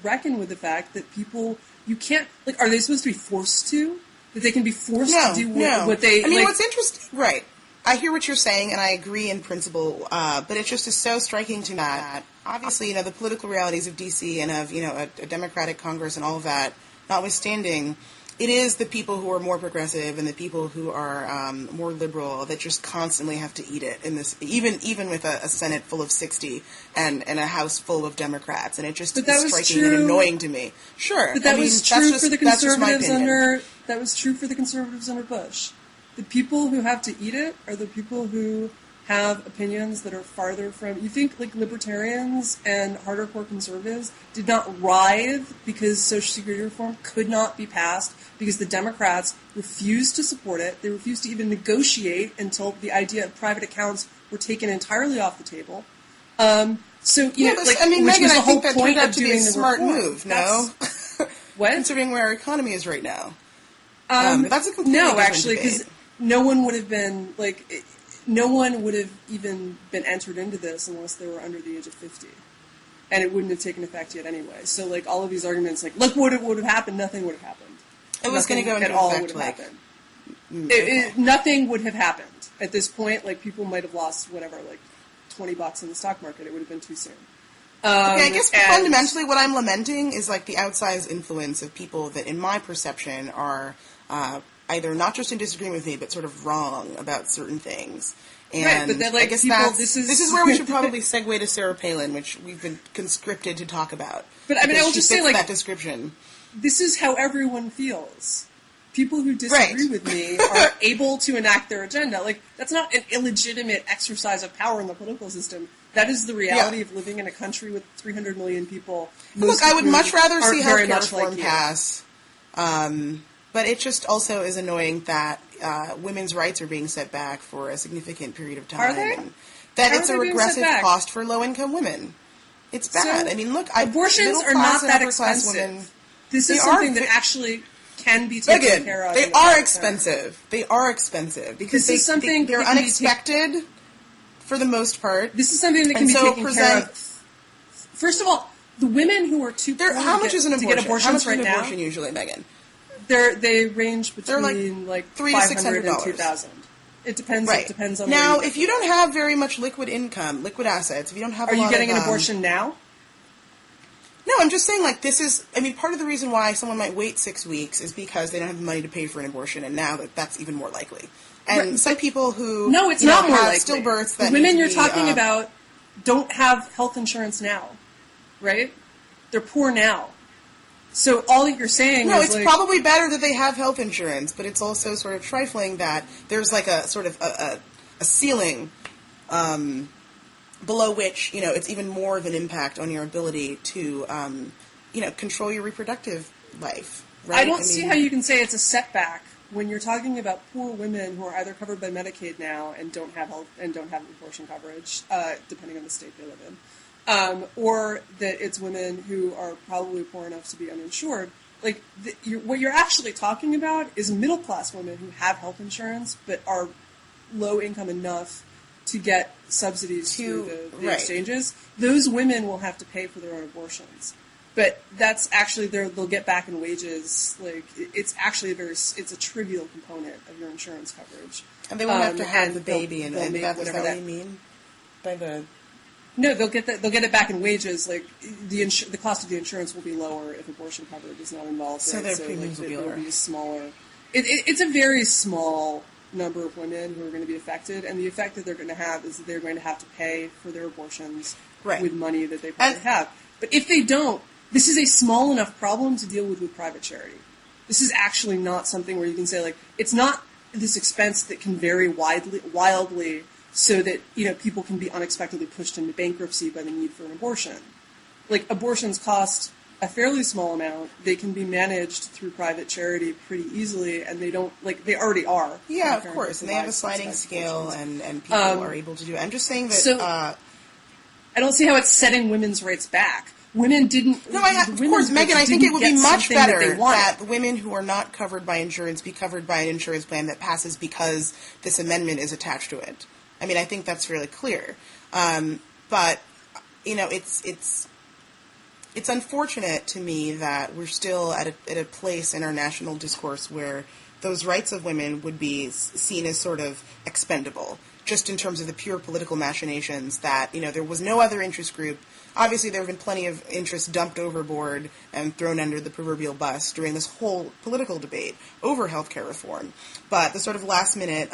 reckon with the fact that people, you can't, are they supposed to be forced to? That they can be forced to do what they... what's interesting... Right. I hear what you're saying, and I agree in principle, but it just is so striking to me that, obviously, the political realities of D.C. and of, a Democratic Congress and all of that, notwithstanding, it is the people who are more progressive and the people who are more liberal that just constantly have to eat it in this, even with a Senate full of 60 and a House full of Democrats, and it just is striking and annoying to me. Sure, but that was true for the conservatives that was true for the conservatives under Bush. The people who have to eat it are the people who have opinions that are farther from... You think, libertarians and hardcore conservatives did not writhe because Social Security reform could not be passed because the Democrats refused to support it. They refused to even negotiate until the idea of private accounts were taken entirely off the table. Megan, I think that turned out to be a smart move, no? What? Considering where our economy is right now. That's a completely different debate. Because no one would have been, no one would have even been entered into this unless they were under the age of 50. And it wouldn't have taken effect yet anyway. So, all of these arguments, look what would have happened, nothing would have happened. It was going to go into effect, nothing would have happened. At this point, people might have lost, whatever, $20 in the stock market. It would have been too soon. I guess fundamentally what I'm lamenting is, the outsized influence of people that, in my perception, are... either not just in disagreement with me, but sort of wrong about certain things. And but then, I guess this is where we should probably segue to Sarah Palin, which we've been conscripted to talk about. But I will just say, that description. This is how everyone feels. People who disagree with me are able to enact their agenda. That's not an illegitimate exercise of power in the political system That is the reality of living in a country with 300 million people. Look, I would much rather see very healthcare much reform like you. pass. But it just also is annoying that women's rights are being set back for a significant period of time. Are they? And that How it's are a they being set regressive back? cost for low-income women. It's bad. So, I mean, look, abortions are middle-class not and that upper-class expensive. women, This they is are something that vi- actually can be taken Again, care of. they in are the expensive. They are expensive because This is something they're that can be unexpected for the most part. This is something that can And be so taken care of. First of all, the women who are too poor How much is an to abortion? get abortions How much is right an now, abortion usually, Megan? they range They're between like $300 to $500 and $600. $2,000. It depends. Right. It depends on now, where if you don't have very much liquid income, liquid assets, if you don't have, are a you lot getting of, an abortion now? No, I'm just saying, like, this is, I mean, part of the reason why someone might wait 6 weeks is because they don't have the money to pay for an abortion, and now that's even more likely. And Right, some people who, No, it's not more have likely. stillbirths The that women need you're to be, talking about don't have health insurance now, right? They're poor now. So all that you're saying No, is it's like, probably better that they have health insurance, but it's also sort of trifling that there's like a sort of a ceiling below which, it's even more of an impact on your ability to, control your reproducctive life. Right? I don't see how you can say it's a setback when you're talking about poor women who are either covered by Medicaid now and don't have health and don't have abortion coverage, depending on the state they live in, or that it's women who are probably poor enough to be uninsured. Like what you're actually talking about is middle class women who have health insurance but are low income enough to get subsidies through the right. exchanges. Those women will have to pay for their own abortions. But that's actually they'll get back in wages. Like it's actually it's a trivial component of your insurance coverage. And they won't have to have the baby, they'll and make that's whatever what that you mean by the. No, they'll get it back in wages. Like the cost of the insurance will be lower if abortion coverage is not involved. So right? their premiums will be lower. Be smaller. It's a very small number of women who are going to be affected, and the effect that they're going to have is that they're going to have to pay for their abortions with money that they probably have. But if they don't, this is a small enough problem to deal with private charity. This is actually not something where you can say, like, it's not this expense that can vary wildly so that, people can be unexpectedly pushed into bankruptcy by the need for an abortion. Like, abortions cost a fairly small amount. They can be managed through private charity pretty easily, and they don't, like, they already are. Yeah, of course. And they have a sliding scale, and people are able to do it. I'm just saying that... I don't see how it's setting women's rights back. Women didn't... No, of course, Megan, I think it would be much better that women who are not covered by insurance be covered by an insurance plan that passes because this amendment is attached to it. I mean, I think that's really clear. But, it's unfortunate to me that we're still at a place in our national discourse where those rights of women would be seen as sort of expendable, just in terms of the pure political machinations that, there was no other interest group. Obviously, there have been plenty of interests dumped overboard and thrown under the proverbial bus during this whole political debate over healthcare reform. But the sort of last-minute,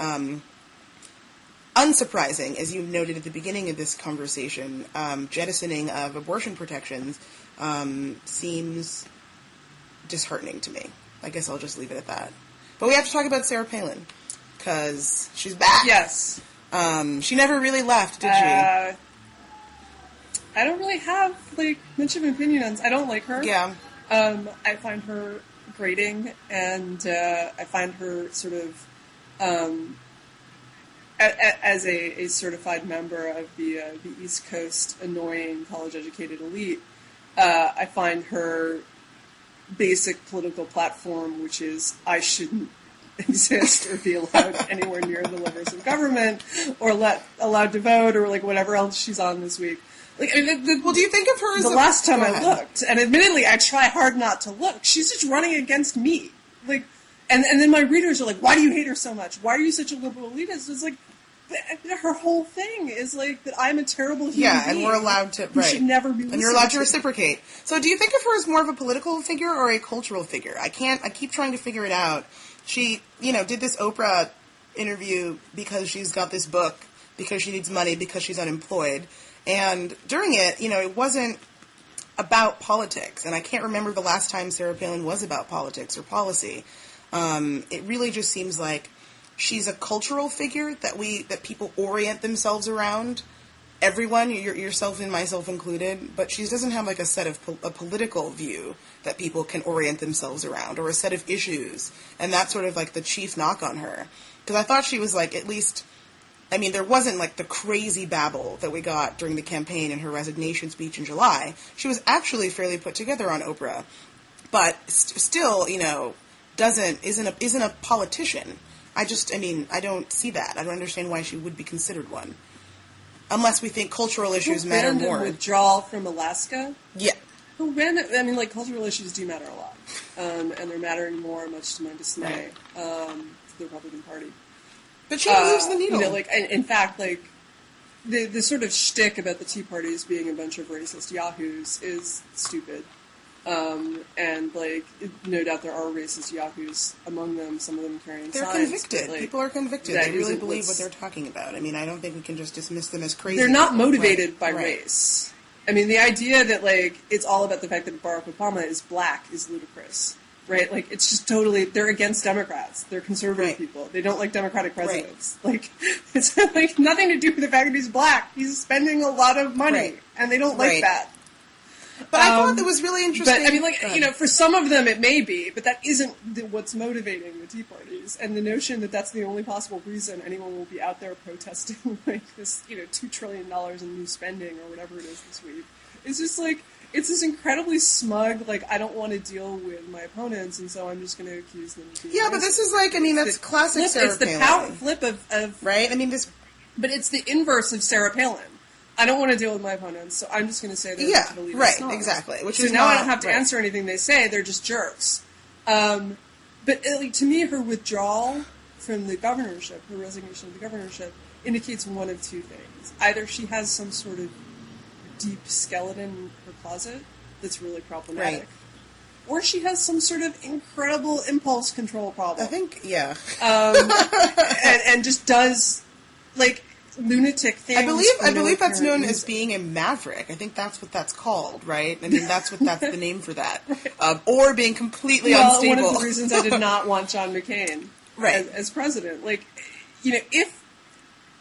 unsurprising, as you noted at the beginning of this conversation, jettisoning of abortion protections seems disheartening to me. I guess I'll just leave it at that. But we have to talk about Sarah Palin, because she's back. Yes. She never really left, did she? I don't really have, much of an opinion on... I don't like her. Yeah. I find her grating, and I find her sort of... as a certified member of the East Coast annoying college-educated elite, I find her basic political platform, which is I shouldn't exist or be allowed anywhere near the levers of government or allowed to vote or whatever else she's on this week. Well, do you think of her as the last time I looked, and admittedly I try hard not to look, she's just running against me. And then my readers are like, why do you hate her so much? Why are you such a liberal elitist? It's like, her whole thing is that I'm a terrible human being. Yeah, and we're allowed to, who should never be listened and you're allowed to to reciprocate. So do you think of her as more of a political figure or a cultural figure? I keep trying to figure it out. She, did this Oprah interview because she's got this book, because she needs money, because she's unemployed. And during it, it wasn't about politics. And I can't remember the last time Sarah Palin was about politics or policy. It really just seems like she's a cultural figure that people orient themselves around. everyone, yourself and myself included, but she doesn't have like a set of a political view that people can orient themselves around, or a set of issues, and that's sort of like the chief knock on her. Because I thought she was like, at least, I mean, there wasn't like the crazy babble that we got during the campaign and her resignation speech in July. She was actually fairly put together on Oprah, but still, you know, isn't a politician. I don't see that. I don't understand why she would be considered one. Unless we think cultural issues matter more. Withdrawal from Alaska? Yeah. Who ran it? I mean, like, cultural issues do matter a lot. And they're mattering more, much to my dismay, to the Republican Party. But she moves the needle. You know, like, in fact, like, the sort of shtick about the Tea Party as being a bunch of racist yahoos is stupid. And, like, no doubt there are racist yahoos among them, some of them carrying signs. They're convicted. Like, people are convicted. They really believe what they're talking about. I mean, I don't think we can just dismiss them as crazy. They're not motivated by race. I mean, the idea that, like, it's all about the fact that Barack Obama is black is ludicrous, right? Like, it's just totally, they're against Democrats. They're conservative people. They don't like Democratic presidents. Like, it's, like, nothing to do with the fact that he's black. He's spending a lot of money, and they don't like that. But I thought that was really interesting. But, I mean, like, you know, for some of them it may be, but that isn't what's motivating the Tea Parties. And the notion that that's the only possible reason anyone will be out there protesting, like, this, you know, $2 trillion in new spending or whatever it is this week, is just, like, it's this incredibly smug, like, I don't want to deal with my opponents, and so I'm just going to accuse them of being racist. But this is, like, I mean, that's classic Sarah Palin. It's the power flip of... Right? I mean, this... But it's the inverse of Sarah Palin. I don't want to deal with my opponents, so I'm just going to say they're exactly. Which so is now I don't have to answer anything they say. They're just jerks. But like, to me, her withdrawal from the governorship, her resignation of the governorship, indicates one of two things. Either she has some sort of deep skeleton in her closet that's really problematic, or she has some sort of incredible impulse control problem. I think, yeah. And just does, like, lunatic things. I believe that's known as being a maverick. I think that's what that's called, right? I mean, that's the name for that. Or being completely unstable. One of the reasons I did not want John McCain as president. Like, you know, if,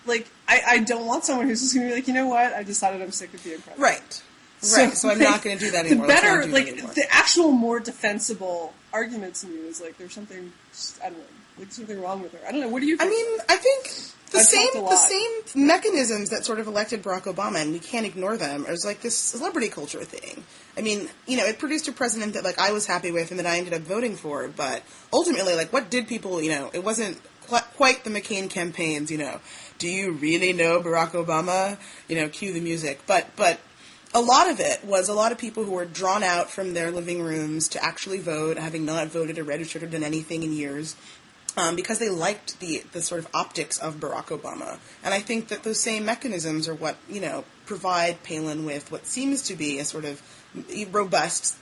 like, I don't want someone who's just going to be like, you know what, I decided I'm sick of being president. Right. So I'm not going to do that anymore. The actual more defensible argument to me is, like, there's something, I don't know, like, something wrong with her. I don't know, what do you think? I mean, I think the same mechanisms that sort of elected Barack Obama, and we can't ignore them, is like this celebrity culture thing. I mean, you know, it produced a president that, like, I was happy with and that I ended up voting for, but ultimately, like, what did people, you know, it wasn't quite the McCain campaigns, you know, do you really know Barack Obama? You know, cue the music. But a lot of it was a lot of people who were drawn out from their living rooms to actually vote, having not voted or registered or done anything in years, because they liked the sort of optics of Barack Obama. And I think that those same mechanisms are what, you know, provide Palin with what seems to be a sort of robust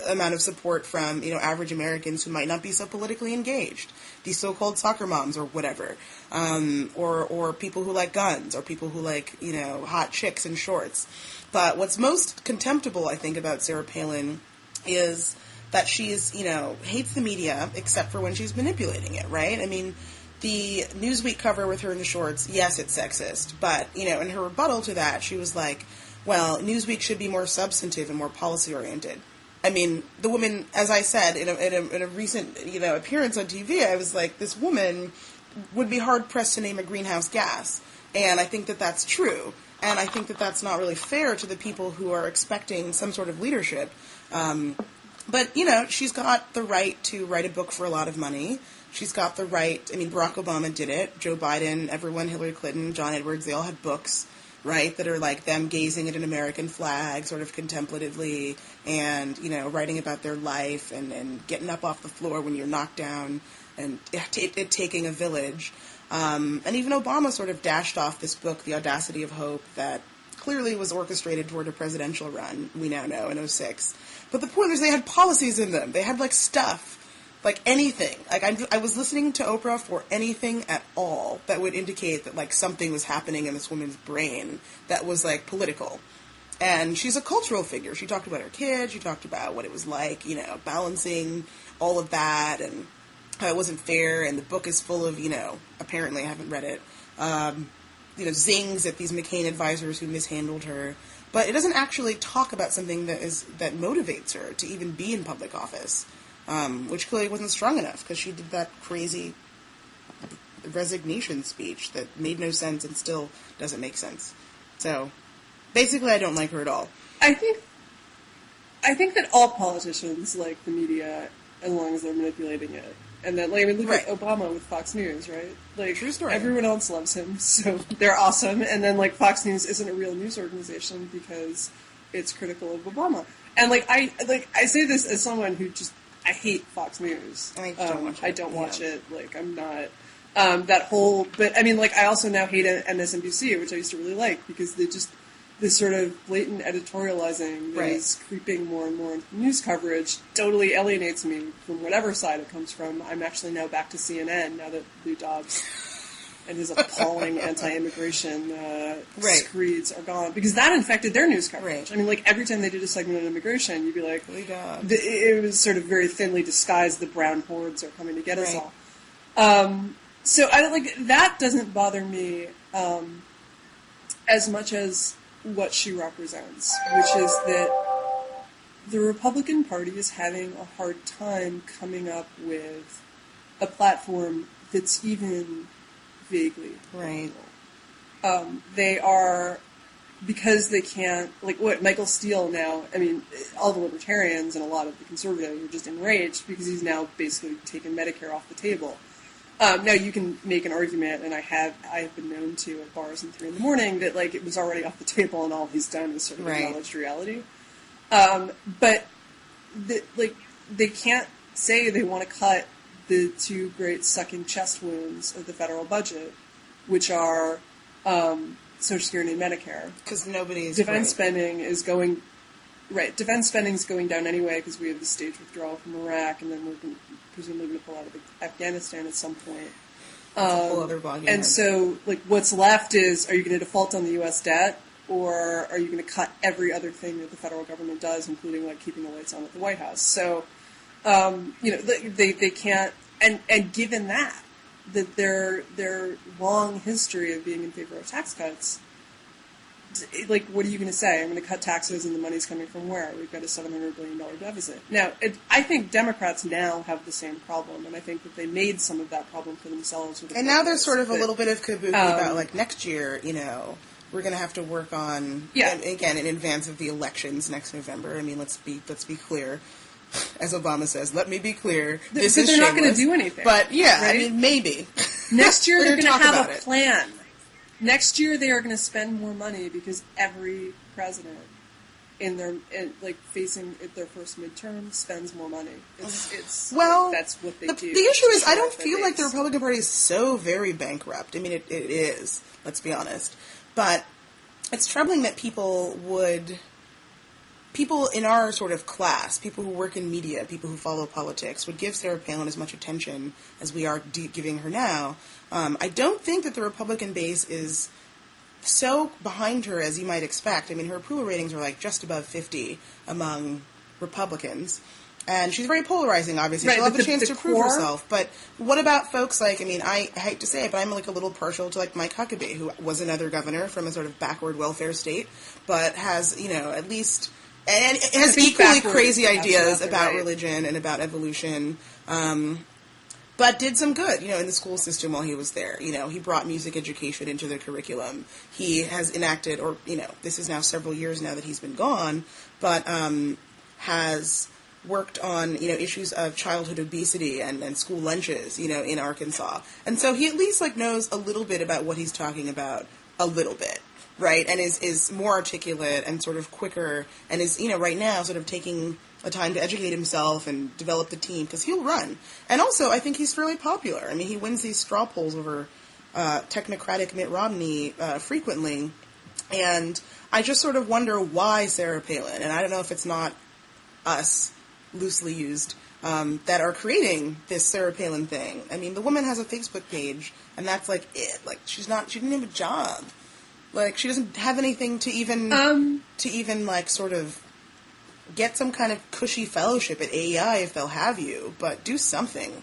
amount of support from, you know, average Americans who might not be so politically engaged. These so-called soccer moms or whatever. Or people who like guns, or people who like, you know, hot chicks in shorts. But what's most contemptible, I think, about Sarah Palin is that she's, you know, hates the media except for when she's manipulating it, right? I mean, the Newsweek cover with her in the shorts, yes, it's sexist. But, you know, in her rebuttal to that, she was like, well, Newsweek should be more substantive and more policy-oriented. I mean, the woman, as I said, in a recent, you know, appearance on TV, I was like, this woman would be hard-pressed to name a greenhouse gas. And I think that that's true. And I think that that's not really fair to the people who are expecting some sort of leadership. But, you know, she's got the right to write a book for a lot of money. She's got the right, I mean, Barack Obama did it. Joe Biden, everyone, Hillary Clinton, John Edwards, they all had books, right, that are like them gazing at an American flag sort of contemplatively and, you know, writing about their life and getting up off the floor when you're knocked down and it taking a village. And even Obama sort of dashed off this book, The Audacity of Hope, that clearly was orchestrated toward a presidential run, we now know, in 2006. But the point is they had policies in them. They had, like, stuff, like anything. Like, I was listening to Oprah for anything at all that would indicate that, like, something was happening in this woman's brain that was, like, political. And she's a cultural figure. She talked about her kids. She talked about what it was like, you know, balancing all of that and how it wasn't fair. And the book is full of, you know, apparently I haven't read it, zings at these McCain advisors who mishandled her. But it doesn't actually talk about something that motivates her to even be in public office, which clearly wasn't strong enough because she did that crazy resignation speech that made no sense and still doesn't make sense. So, basically, I don't like her at all. I think that all politicians like the media as long as they're manipulating it. And then, look at Obama with Fox News, right? True story. Everyone else loves him, so they're awesome. And then, Fox News isn't a real news organization because it's critical of Obama. And, I say this as someone who I hate Fox News. I don't watch it. I'm not... I also now hate MSNBC, which I used to really like, because they just... This sort of blatant editorializing that is creeping more and more into news coverage totally alienates me from whatever side it comes from. I'm actually now back to CNN now that Lou Dobbs and his appalling anti-immigration screeds are gone. Because that infected their news coverage. Right. Every time they did a segment on immigration, you'd be like, Lou Dobbs. It was sort of very thinly disguised, the brown hordes are coming to get us all. So that doesn't bother me as much as what she represents, which is that the Republican Party is having a hard time coming up with a platform that's even vaguely political. They are, because they can't, Michael Steele now, all the libertarians and a lot of the conservatives are just enraged because he's now basically taken Medicare off the table. Now you can make an argument, and I have been known to at bars in 3 a.m. that it was already off the table, and all he's done is sort of acknowledged reality. But they can't say they want to cut the 2 great sucking chest wounds of the federal budget, which are Social Security and Medicare, because nobody's defense spending is going. Right, defense spending is going down anyway because we have the stage withdrawal from Iraq, and then we're presumably going to pull out of Afghanistan at some point. That's a whole other ballgame. And so, what's left is, are you going to default on the U.S. debt, or are you going to cut every other thing that the federal government does, including keeping the lights on at the White House? So, they can't. And given that their long history of being in favor of tax cuts. What are you going to say? I'm going to cut taxes and the money's coming from where? We've got a $700 billion deficit. Now, I think Democrats now have the same problem, and I think that they made some of that problem for themselves. And now there's sort of a little bit of kabuki about, next year, we're going to have to work on, again, in advance of the elections next November. Let's be clear. As Obama says, let me be clear, this is they're shameless. Not going to do anything. But, maybe. Next year they're going to have a plan. Next year, they are going to spend more money because every president facing their first midterm spends more money. That's what they do. The issue is, I don't feel like the Republican Party is so very bankrupt. It is, let's be honest. But it's troubling that people in our sort of class, people who work in media, people who follow politics, would give Sarah Palin as much attention as we are giving her now. I don't think that the Republican base is so behind her as you might expect. Her approval ratings are just above 50 among Republicans. And she's very polarizing, obviously. She'll have a chance to prove herself. But what about folks I hate to say it, but I'm a little partial to Mike Huckabee, who was another governor from a sort of backward welfare state, but has, at least... And has equally crazy ideas about religion and about evolution, but did some good, in the school system while he was there. He brought music education into the curriculum. He has enacted, this is now several years now that he's been gone, but has worked on, issues of childhood obesity and school lunches, in Arkansas. And so he at least, knows a little bit about what he's talking about, a little bit. Right, and is more articulate and sort of quicker, and is, right now sort of taking a time to educate himself and develop the team, because he'll run. And also, I think he's fairly popular. He wins these straw polls over technocratic Mitt Romney frequently, and I just sort of wonder why Sarah Palin, and I don't know if it's not us, loosely used, that are creating this Sarah Palin thing. The woman has a Facebook page, and that's it. She didn't have a job. She doesn't have anything to even, sort of get some kind of cushy fellowship at AEI if they'll have you, but do something,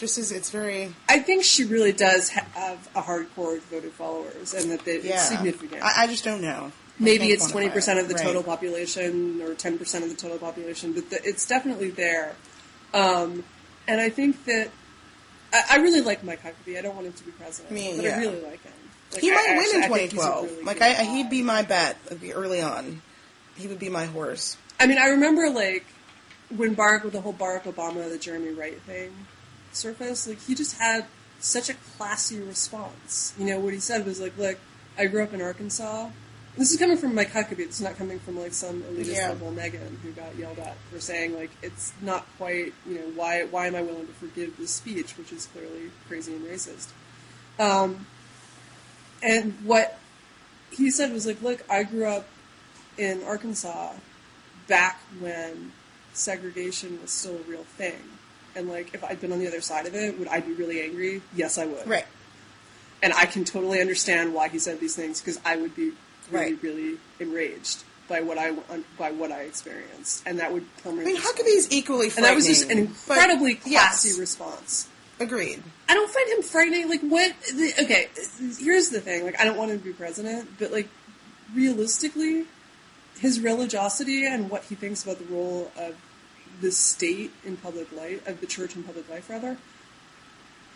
It's very... I think she really does have a hardcore devoted followers, and that it's significant. I just don't know. Maybe it's 20% of the total population, or 10% of the total population, but it's definitely there. And I think that... I really like Mike Huckabee. I don't want him to be president, but I really like him. Like, he might win in 2012. Really he'd be my bet early on. He would be my horse. I mean, I remember, like, when the whole Barack Obama, the Jeremy Wright thing surfaced, like, he just had such a classy response. You know, what he said was, like, look, I grew up in Arkansas. This is coming from Mike Huckabee. It's not coming from, like, some elitist liberal Megan who got yelled at for saying, like, it's not quite, you know, why am I willing to forgive this speech, which is clearly crazy and racist. And what he said was, like, look, I grew up in Arkansas back when segregation was still a real thing. And, like, if I'd been on the other side of it, would I be really angry? Yes, I would. Right. And I can totally understand why he said these things, because I would be really enraged by what I experienced, and that would permanently. I mean, Huckabee's equally frightening. And that was just an incredibly classy response. Agreed. I don't find him frightening. Like, what? Okay, here's the thing. Like, I don't want him to be president, but, like, realistically, his religiosity and what he thinks about the role of the state in public life, of the church in public life, rather,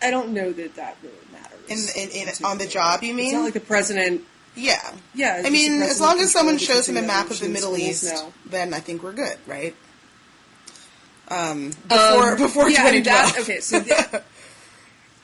I don't know that really matters. On the job, you mean? It's not like the president. Yeah. Yeah. I mean, as long as someone shows him a map of the Middle East, then I think we're good, right? Before 2012. Okay, so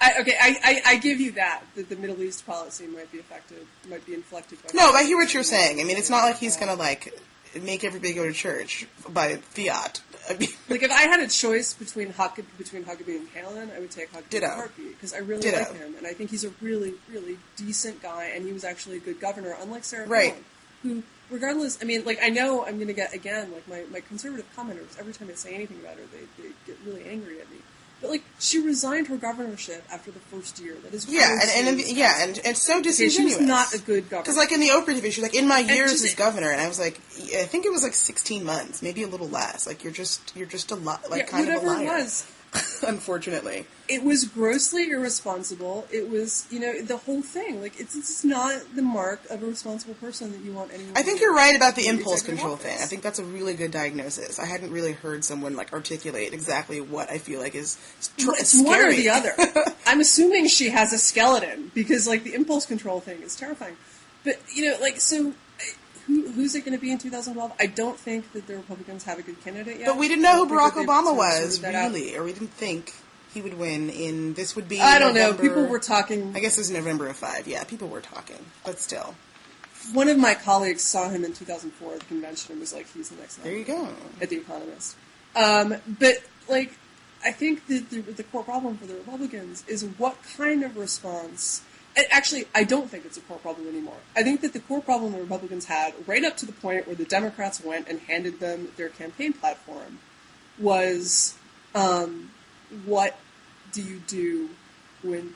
I give you that the Middle East policy might be inflected by... No, I hear what you're saying. I mean, it's not like he's going to, like, make everybody go to church by fiat. I mean, like, if I had a choice between Huckabee and Palin, I would take Huckabee in a heartbeat, because I really like him, and I think he's a really, really decent guy, and he was actually a good governor, unlike Sarah Palin, who, regardless, I mean, like, I know I'm going to get, again, like, my conservative commenters, every time I say anything about her, they get really angry at me. But, like, she resigned her governorship after the first year. That is and so disingenuous. She was not a good governor. Because, like, in the Oprah interview, she's like, in my years as governor, and I was like, I think it was like 16 months, maybe a little less. Like, you're just a lot, like, kind of a liar. Whatever it was. Unfortunately. It was grossly irresponsible. It was, you know, the whole thing. Like, it's just not the mark of a responsible person that you want anyone I think you're right about the impulse control thing. I think that's a really good diagnosis. I hadn't really heard someone, like, articulate exactly what I feel like is it's scary. One or the other. I'm assuming she has a skeleton, because, like, the impulse control thing is terrifying. But, you know, like, so... Who's it going to be in 2012? I don't think that the Republicans have a good candidate yet. But we didn't know who Barack Obama was, really. Or we didn't think he would win in... This would be I don't know. People were talking... I guess it was November of 5. Yeah, people were talking. But still. One of my colleagues saw him in 2004 at the convention and was like, he's the next There you go. At The Economist. But, like, I think that the core problem for the Republicans is what kind of response... Actually, I don't think it's a core problem anymore. I think that the core problem the Republicans had, right up to the point where the Democrats went and handed them their campaign platform, was what do you do when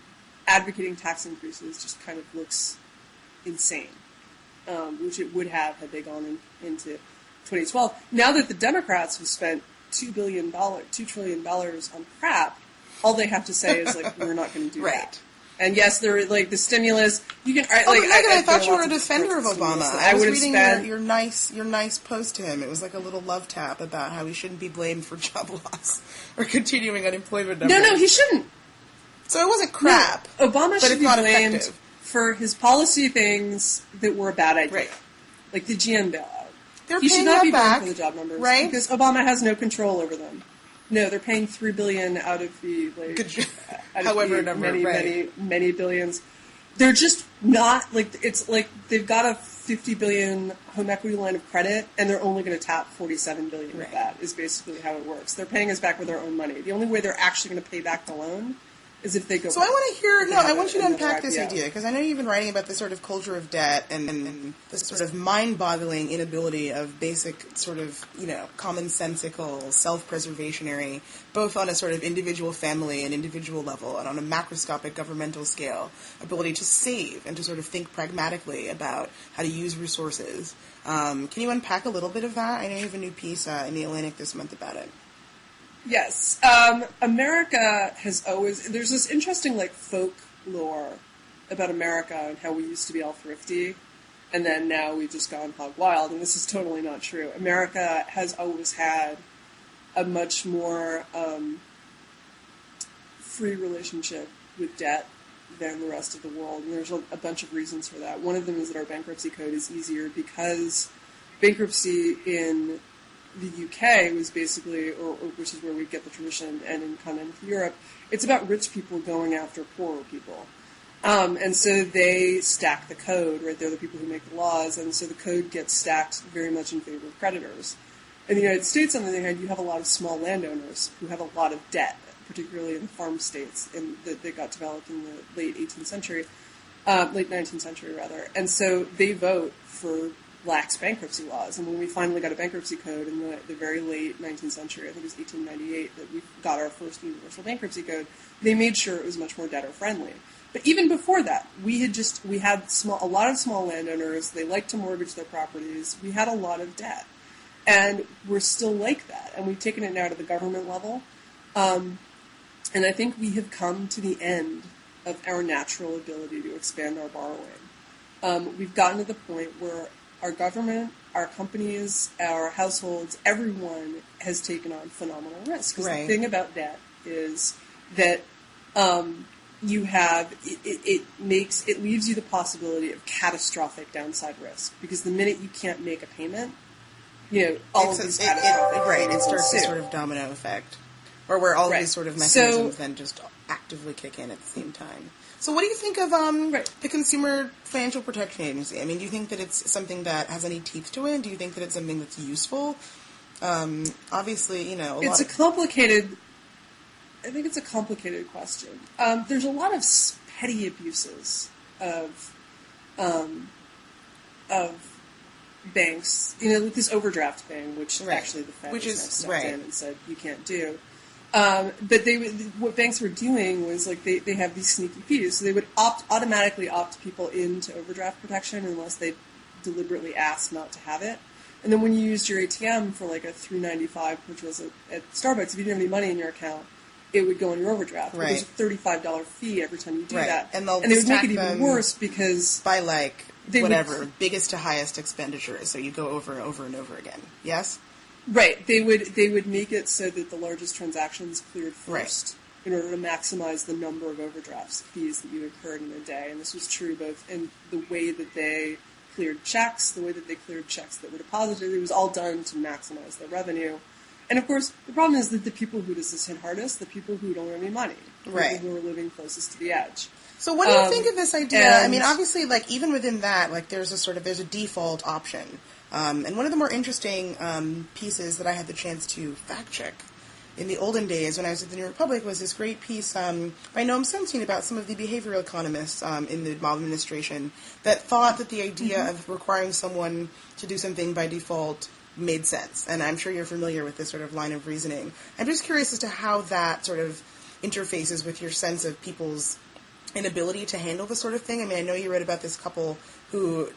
advocating tax increases just kind of looks insane, which it would have had they gone into 2012. Now that the Democrats have spent $2 trillion on crap, all they have to say is, like, we're not going to do that. And yes, there, like, the stimulus. You can. Like, Megan, I thought you were a defender of Obama. I was reading your nice post to him. It was like a little love tap about how he shouldn't be blamed for job loss or continuing unemployment numbers. No, he shouldn't. So it wasn't crap. No, Obama should be blamed for his policy things that were a bad idea, like the GM bailout. He should not be blamed for the job numbers, right? Because Obama has no control over them. No, they're paying $3 billion out of the many billions. They're just not like it's like they've got a $50 billion home equity line of credit, and they're only going to tap $47 billion of that. Is basically how it works. They're paying us back with their own money. The only way they're actually going to pay back the loan is if they go. So I want to hear. No, I want you to unpack this idea, because I know you've been writing about this sort of culture of debt and this sort of mind-boggling inability of basic sort of, you know, commonsensical, self-preservationary, both on a sort of individual family and individual level and on a macroscopic governmental scale, ability to save and to sort of think pragmatically about how to use resources. Can you unpack a little bit of that? I know you have a new piece in The Atlantic this month about it. Yes. America has always... There's this interesting, like, folklore about America and how we used to be all thrifty, and then now we've just gone hog wild, and this is totally not true. America has always had a much more free relationship with debt than the rest of the world, and there's a bunch of reasons for that. One of them is that our bankruptcy code is easier because bankruptcy in the UK was basically, or which is where we get the tradition, and in continental Europe, it's about rich people going after poorer people. And so they stack the code, right? They're the people who make the laws, and so the code gets stacked very much in favor of creditors. In the United States, on the other hand, you have a lot of small landowners who have a lot of debt, particularly in the farm states, that got developed in the late 19th century, rather. And so they vote for lax bankruptcy laws. And when we finally got a bankruptcy code in the very late 19th century, I think it was 1898, that we got our first universal bankruptcy code, they made sure it was much more debtor-friendly. But even before that, we had a lot of small landowners. They liked to mortgage their properties. We had a lot of debt. And we're still like that. And we've taken it now to the government level. And I think we have come to the end of our natural ability to expand our borrowing. We've gotten to the point where our government, our companies, our households, everyone has taken on phenomenal risk. Because the thing about debt is that you have it leaves you the possibility of catastrophic downside risk. Because the minute you can't make a payment, all of these catastrophic it starts a sort of domino effect, or where all of these sort of mechanisms then just actively kick in at the same time. So what do you think of the Consumer Financial Protection Agency? I mean, do you think that it's something that has any teeth to it? Do you think that it's something that's useful? Obviously, it's a complicated... I think it's a complicated question. There's a lot of petty abuses of banks. With this overdraft thing, which actually the Fed stepped in and said you can't do. But what banks were doing was they have these sneaky fees, so they would automatically opt people into overdraft protection unless they deliberately asked not to have it. And then when you used your ATM for like a $3.95 purchase at Starbucks, if you didn't have any money in your account, it would go in your overdraft. Right. There's a $35 fee every time you do that. And they would make it even worse because by biggest to highest expenditures, so you go over and over and over again. Yes? Right. They would make it so that the largest transactions cleared first in order to maximize the number of overdrafts fees that you incurred in a day. And this was true both in the way that they cleared checks, the way that they cleared checks that were deposited. It was all done to maximize their revenue. And of course, the problem is that the people who does this hit hardest, the people who don't have any money, the people who are living closest to the edge. So what do you think of this idea? I mean, obviously, even within that, there's a default option. And one of the more interesting pieces that I had the chance to fact check in the olden days when I was at the New Republic was this great piece by Noam Chomsky about some of the behavioral economists in the Obama administration that thought that the idea of requiring someone to do something by default made sense. And I'm sure you're familiar with this sort of line of reasoning. I'm just curious as to how that sort of interfaces with your sense of people's inability to handle this sort of thing. I mean, I know you read about this couple who,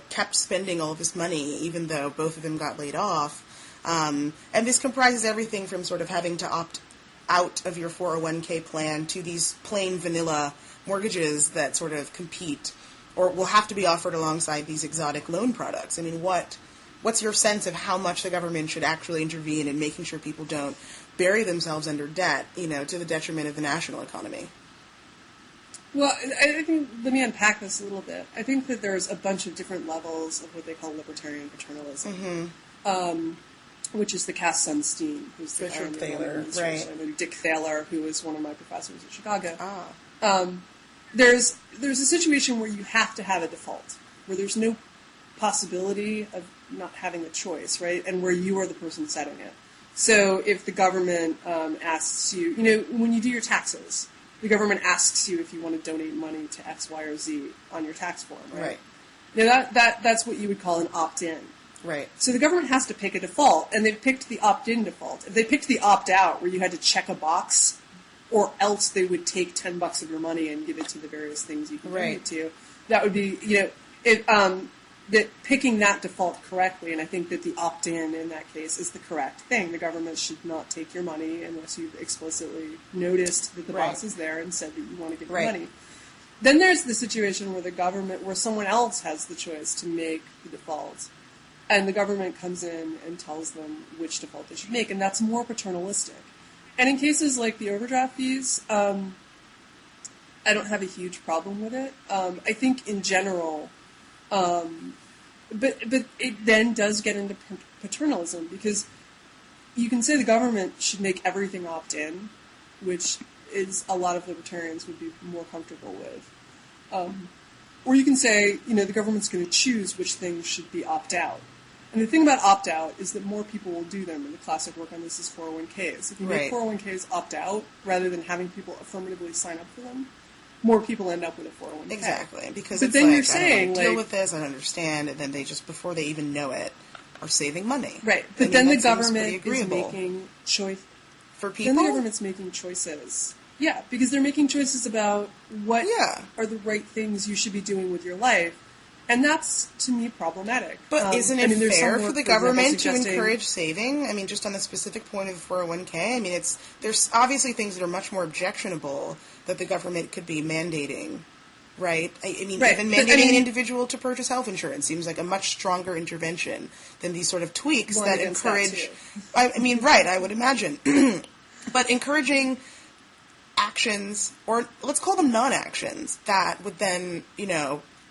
kept spending all of this money even though both of them got laid off. And this comprises everything from sort of having to opt out of your 401k plan to these plain vanilla mortgages that sort of compete or will have to be offered alongside these exotic loan products. I mean, what's your sense of how much the government should actually intervene in making sure people don't bury themselves under debt, to the detriment of the national economy? Well, I think, let me unpack this a little bit. I think that there's a bunch of different levels of what they call libertarian paternalism, which is the Cass Sunstein, who's the Thaler, and Dick Thaler, who was one of my professors at Chicago. There's a situation where you have to have a default, where there's no possibility of not having a choice, right? And where you are the person setting it. So if the government asks you, when you do your taxes, the government asks you if you want to donate money to X, Y, or Z on your tax form, right? Now that's what you would call an opt-in. Right. So the government has to pick a default, and they've picked the opt-in default. If they picked the opt-out, where you had to check a box, or else they would take $10 of your money and give it to the various things you can donate to, that would be, that picking that default correctly, and I think that the opt-in in that case is the correct thing. The government should not take your money unless you've explicitly noticed that the boss is there and said that you want to give your money. Then there's the situation where someone else has the choice to make the default, and the government comes in and tells them which default they should make, and that's more paternalistic. And in cases like the overdraft fees, I don't have a huge problem with it. I think in general, but it then does get into paternalism, because you can say the government should make everything opt-in, which is a lot of libertarians would be more comfortable with. Or you can say, the government's going to choose which things should be opt-out. And the thing about opt-out is that more people will do them, and the classic work on this is 401ks. If you make 401ks opt-out, rather than having people affirmatively sign up for them, more people end up with a 401k. Exactly, because but it's then like, you're saying, I don't deal with this, I don't understand, and then they just, before they even know it, are saving money. Right, but then the government is making choice for people. Then the government's making choices. Yeah, because they're making choices about what are the right things you should be doing with your life, and that's, to me, problematic. But isn't it fair for the government to encourage saving? I mean, just on the specific point of 401k, I mean, there's obviously things that are much more objectionable that the government could be mandating, right? I mean, even mandating an individual to purchase health insurance seems like a much stronger intervention than these sort of tweaks that encourage... I would imagine. But encouraging actions, or let's call them non-actions, that would then,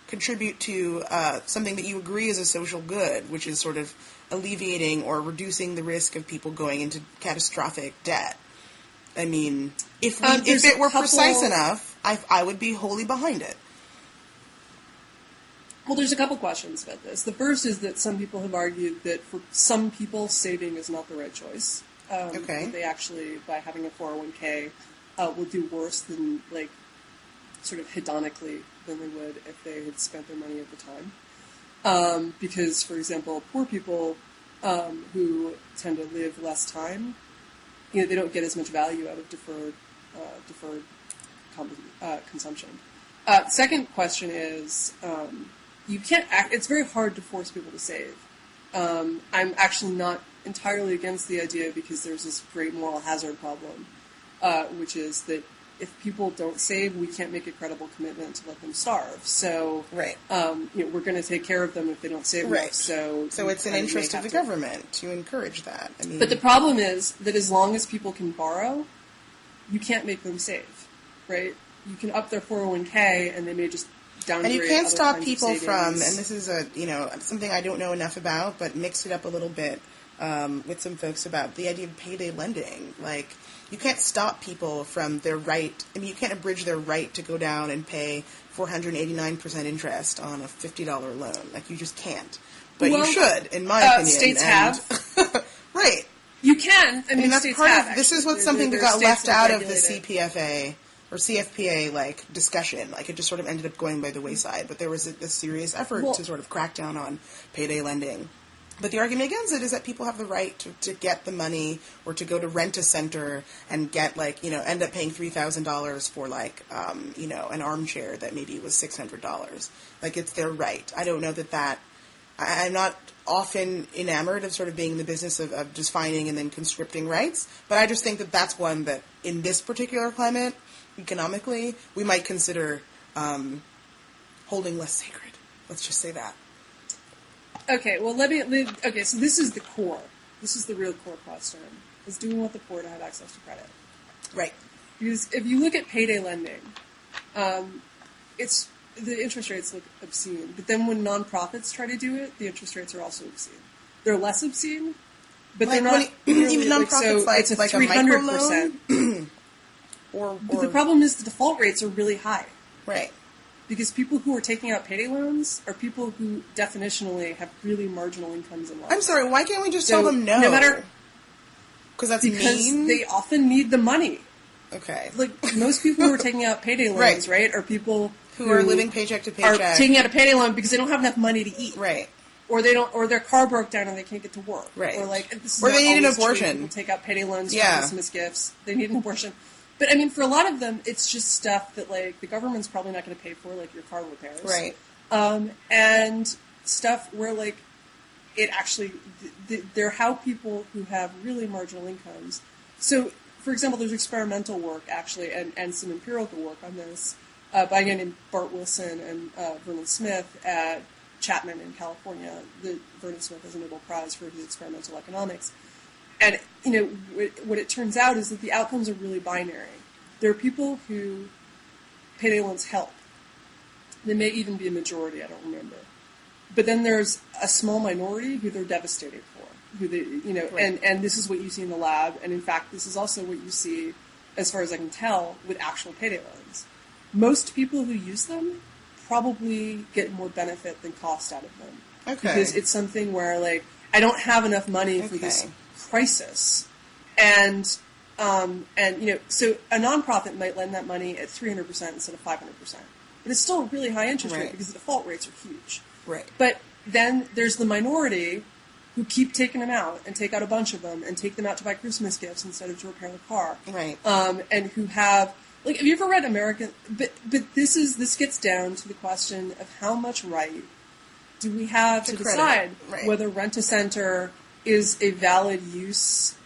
contribute to something that you agree is a social good, which is sort of alleviating or reducing the risk of people going into catastrophic debt. I mean, if it were precise enough, I would be wholly behind it. Well, there's a couple questions about this. The first is that some people have argued that for some people, saving is not the right choice. That they actually, by having a 401k, will do worse than, sort of hedonically than they would if they had spent their money at the time. Because, for example, poor people who tend to live less time, they don't get as much value out of deferred consumption. Second question is, you can't it's very hard to force people to save. I'm actually not entirely against the idea, because there's this great moral hazard problem, which is that if people don't save, we can't make a credible commitment to let them starve. So, we're going to take care of them if they don't save. Right. So it's an interest of the government to encourage that. I mean, but the problem is that as long as people can borrow, you can't make them save, right? You can up their 401k, and they may just downgrade. And you can't stop people from, and this is something I don't know enough about, but mixed it up a little bit with some folks about the idea of payday lending. You can't stop people from their right. I mean, you can't abridge their right to go down and pay 489% interest on a $50 loan. You just can't. But you should, in my opinion. States have. Right. You can. I mean, that's states part have. of. This is what's something that got left out of the CPFA or CFPA discussion. It just sort of ended up going by the wayside. But there was a serious effort to sort of crack down on payday lending. But the argument against it is that people have the right to get the money, or to go to rent a center and get end up paying $3,000 for an armchair that maybe was $600. It's their right. I don't know that I'm not often enamored of sort of being in the business of just finding and then conscripting rights, but I just think that that's one that in this particular climate, economically, we might consider holding less sacred. Let's just say that. Okay, well, so this is the core. This is the real core question, is do we want the poor to have access to credit? Right. Because if you look at payday lending, the interest rates look obscene. But then when nonprofits try to do it, the interest rates are also obscene. They're less obscene, but they're not... Even nonprofits it's a 300%. But the problem is the default rates are really high. Right. Because people who are taking out payday loans are people who definitionally have really marginal incomes in life. I'm sorry, why can't we just tell them no? No matter... Because mean? They often need the money. Okay. Most people who are taking out payday loans, right, are people who are living paycheck to paycheck. Are taking out a payday loan because they don't have enough money to eat. Right. Or their car broke down and they can't get to work. Right. Or they need an abortion. People take out payday loans for Christmas gifts. They need an abortion. But, I mean, for a lot of them, it's just stuff that, the government's probably not going to pay for, your car repairs. Right. And stuff where, like, it actually, they're how people who have really marginal incomes. So, for example, there's experimental work, actually, and some empirical work on this by a guy named Bart Wilson and Vernon Smith at Chapman in California. Vernon Smith has a Nobel Prize for his experimental economics. And, you know, what it turns out is that the outcomes are really binary. There are people who payday loans help. They may even be a majority, I don't remember. But then there's a small minority who they're devastated for, who they, you know, right. and this is what you see in the lab, and in fact, this is also what you see, as far as I can tell, with actual payday loans. Most people who use them probably get more benefit than cost out of them. Okay. Because it's something where, like, I don't have enough money for this crisis, and you know, so a nonprofit might lend that money at 300% instead of 500%, but it's still a really high interest rate because the default rates are huge. Right. But then there's the minority who keep taking them out and take out a bunch of them and take them out to buy Christmas gifts instead of to repair the car. Right. And who have, like, have you ever read American? But this gets down to the question of how much right do we have to decide whether Rent-A-Center is a valid use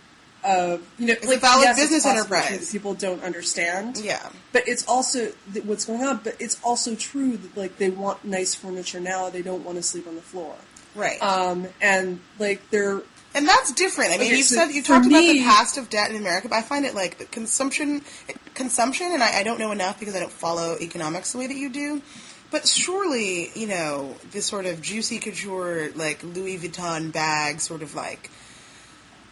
of, you know, it's like, a valid business enterprise that people don't understand. Yeah. But it's also what's going on. But it's also true that, like, they want nice furniture now. They don't want to sleep on the floor. Right. And like they're. And that's different. I mean, you talked about the past of debt in America, but I find it like the consumption, and I don't know enough because I don't follow economics the way that you do. But surely, you know, this sort of juicy couture, like Louis Vuitton bag, sort of like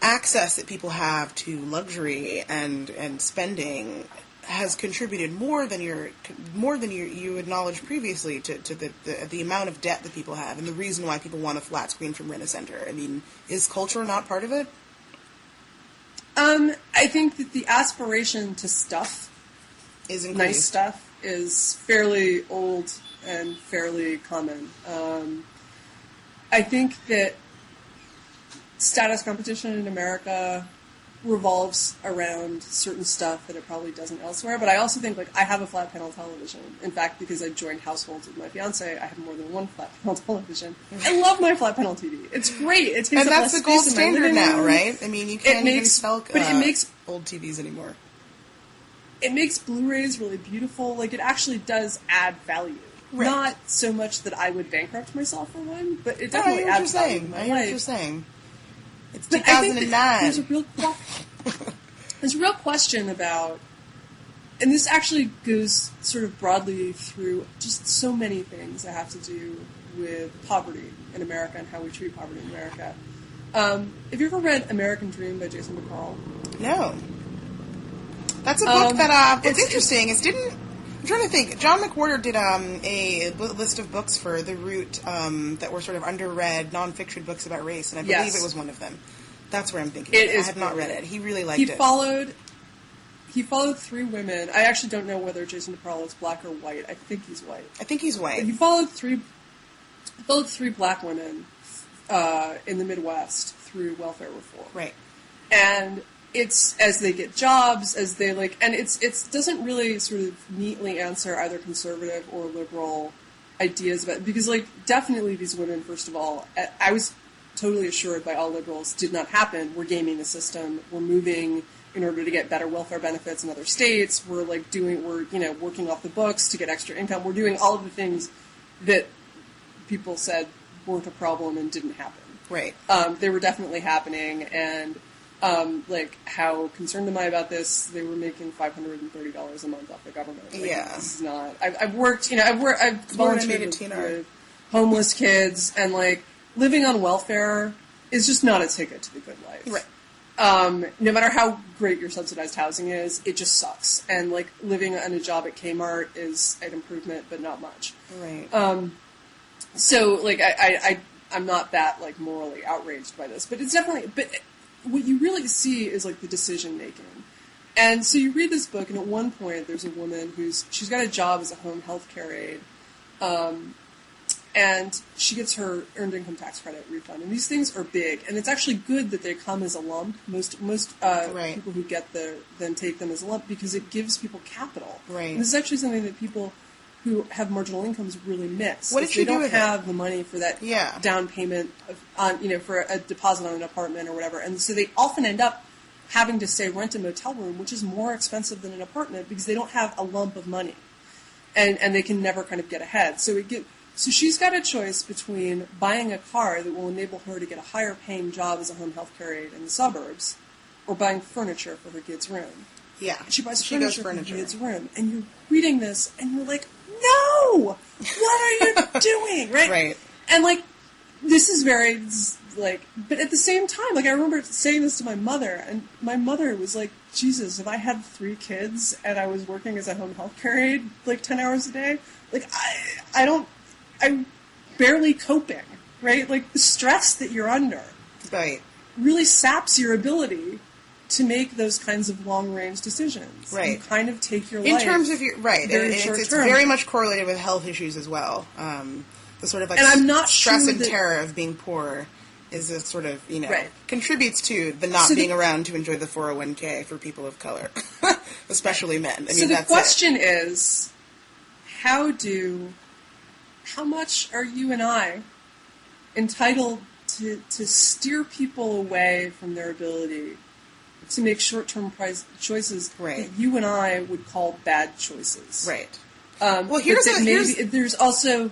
access that people have to luxury and spending has contributed more than you acknowledged previously to the amount of debt that people have and the reason why people want a flat screen from Rent-A-Center. I mean, is culture not part of it? I think that the aspiration to stuff is increased. Nice stuff is fairly old and fairly common. I think that status competition in America revolves around certain stuff that it probably doesn't elsewhere. But I also think, like, I have a flat panel television. In fact, because I joined households with my fiance, I have more than one flat panel television. I love my flat panel TV. It's great. It takes and up that's less the gold space standard in my living now, room. right? I mean, you can't even sell it makes old TVs anymore. It makes Blu-rays really beautiful. Like, it actually does add value. Right. Not so much that I would bankrupt myself for one, but it definitely adds value in my life. I hear what you're saying. It's but 2009. I think there's a real question about, and this actually goes sort of broadly through just so many things that have to do with poverty in America and how we treat poverty in America. Have you ever read American Dream by Jason McArdle? No. That's a book that it's interesting. I'm trying to think. John McWhorter did a list of books for The Root that were sort of underread nonfiction books about race, and I believe it was one of them. That's where I'm thinking. I have not read it. He really liked it. He followed three women. I actually don't know whether Jason McArdle is black or white. I think he's white. I think he's white. But he followed three black women in the Midwest through welfare reform. Right. And it's as they get jobs, as they and it doesn't really sort of neatly answer either conservative or liberal ideas about it, because definitely these women, first of all, I was totally assured by all liberals, did not happen. We're gaming the system. We're moving in order to get better welfare benefits in other states. We're working off the books to get extra income. We're doing all of the things that people said weren't a problem and didn't happen. Right. They were definitely happening, and how concerned am I about this? They were making $530 a month off the government. This is not. I've volunteered with homeless kids, and living on welfare is just not a ticket to the good life. Right. No matter how great your subsidized housing is, it just sucks. And living on a job at Kmart is an improvement, but not much. Right. So I'm not that morally outraged by this, but it's definitely. But what you really see is the decision making. And so you read this book, and at one point there's a woman she's got a job as a home health care aide. And she gets her earned income tax credit refund. And these things are big. And it's actually good that they come as a lump. Most people who get them take them as a lump because it gives people capital. Right. And this is actually something that people who have marginal incomes really miss. What did she do with it? They don't have the money for that down payment for a deposit on an apartment or whatever. And so they often end up having to, say, rent a motel room, which is more expensive than an apartment because they don't have a lump of money. And they can never kind of get ahead. So she's got a choice between buying a car that will enable her to get a higher paying job as a home health care aide in the suburbs, or buying furniture for her kid's room. Yeah. She buys furniture for her kid's room. And you're reading this and you're like, no! What are you doing? Right? Right. And this is very, but at the same time, I remember saying this to my mother, and my mother was like, Jesus, if I had 3 kids and I was working as a home health care aide, 10 hours a day, I'm barely coping, right? The stress that you're under. Right. Really saps your ability to make those kinds of long-range decisions. Right. You kind of take your life. In terms of your, right. It's very much correlated with health issues as well. The sort of and I'm not stress sure and terror of being poor is a sort of, right. contributes to the not being around to enjoy the 401k for people of color, especially men. The question is, how much are you and I entitled to steer people away from their ability to make short-term choices that you and I would call bad choices? Right. There's also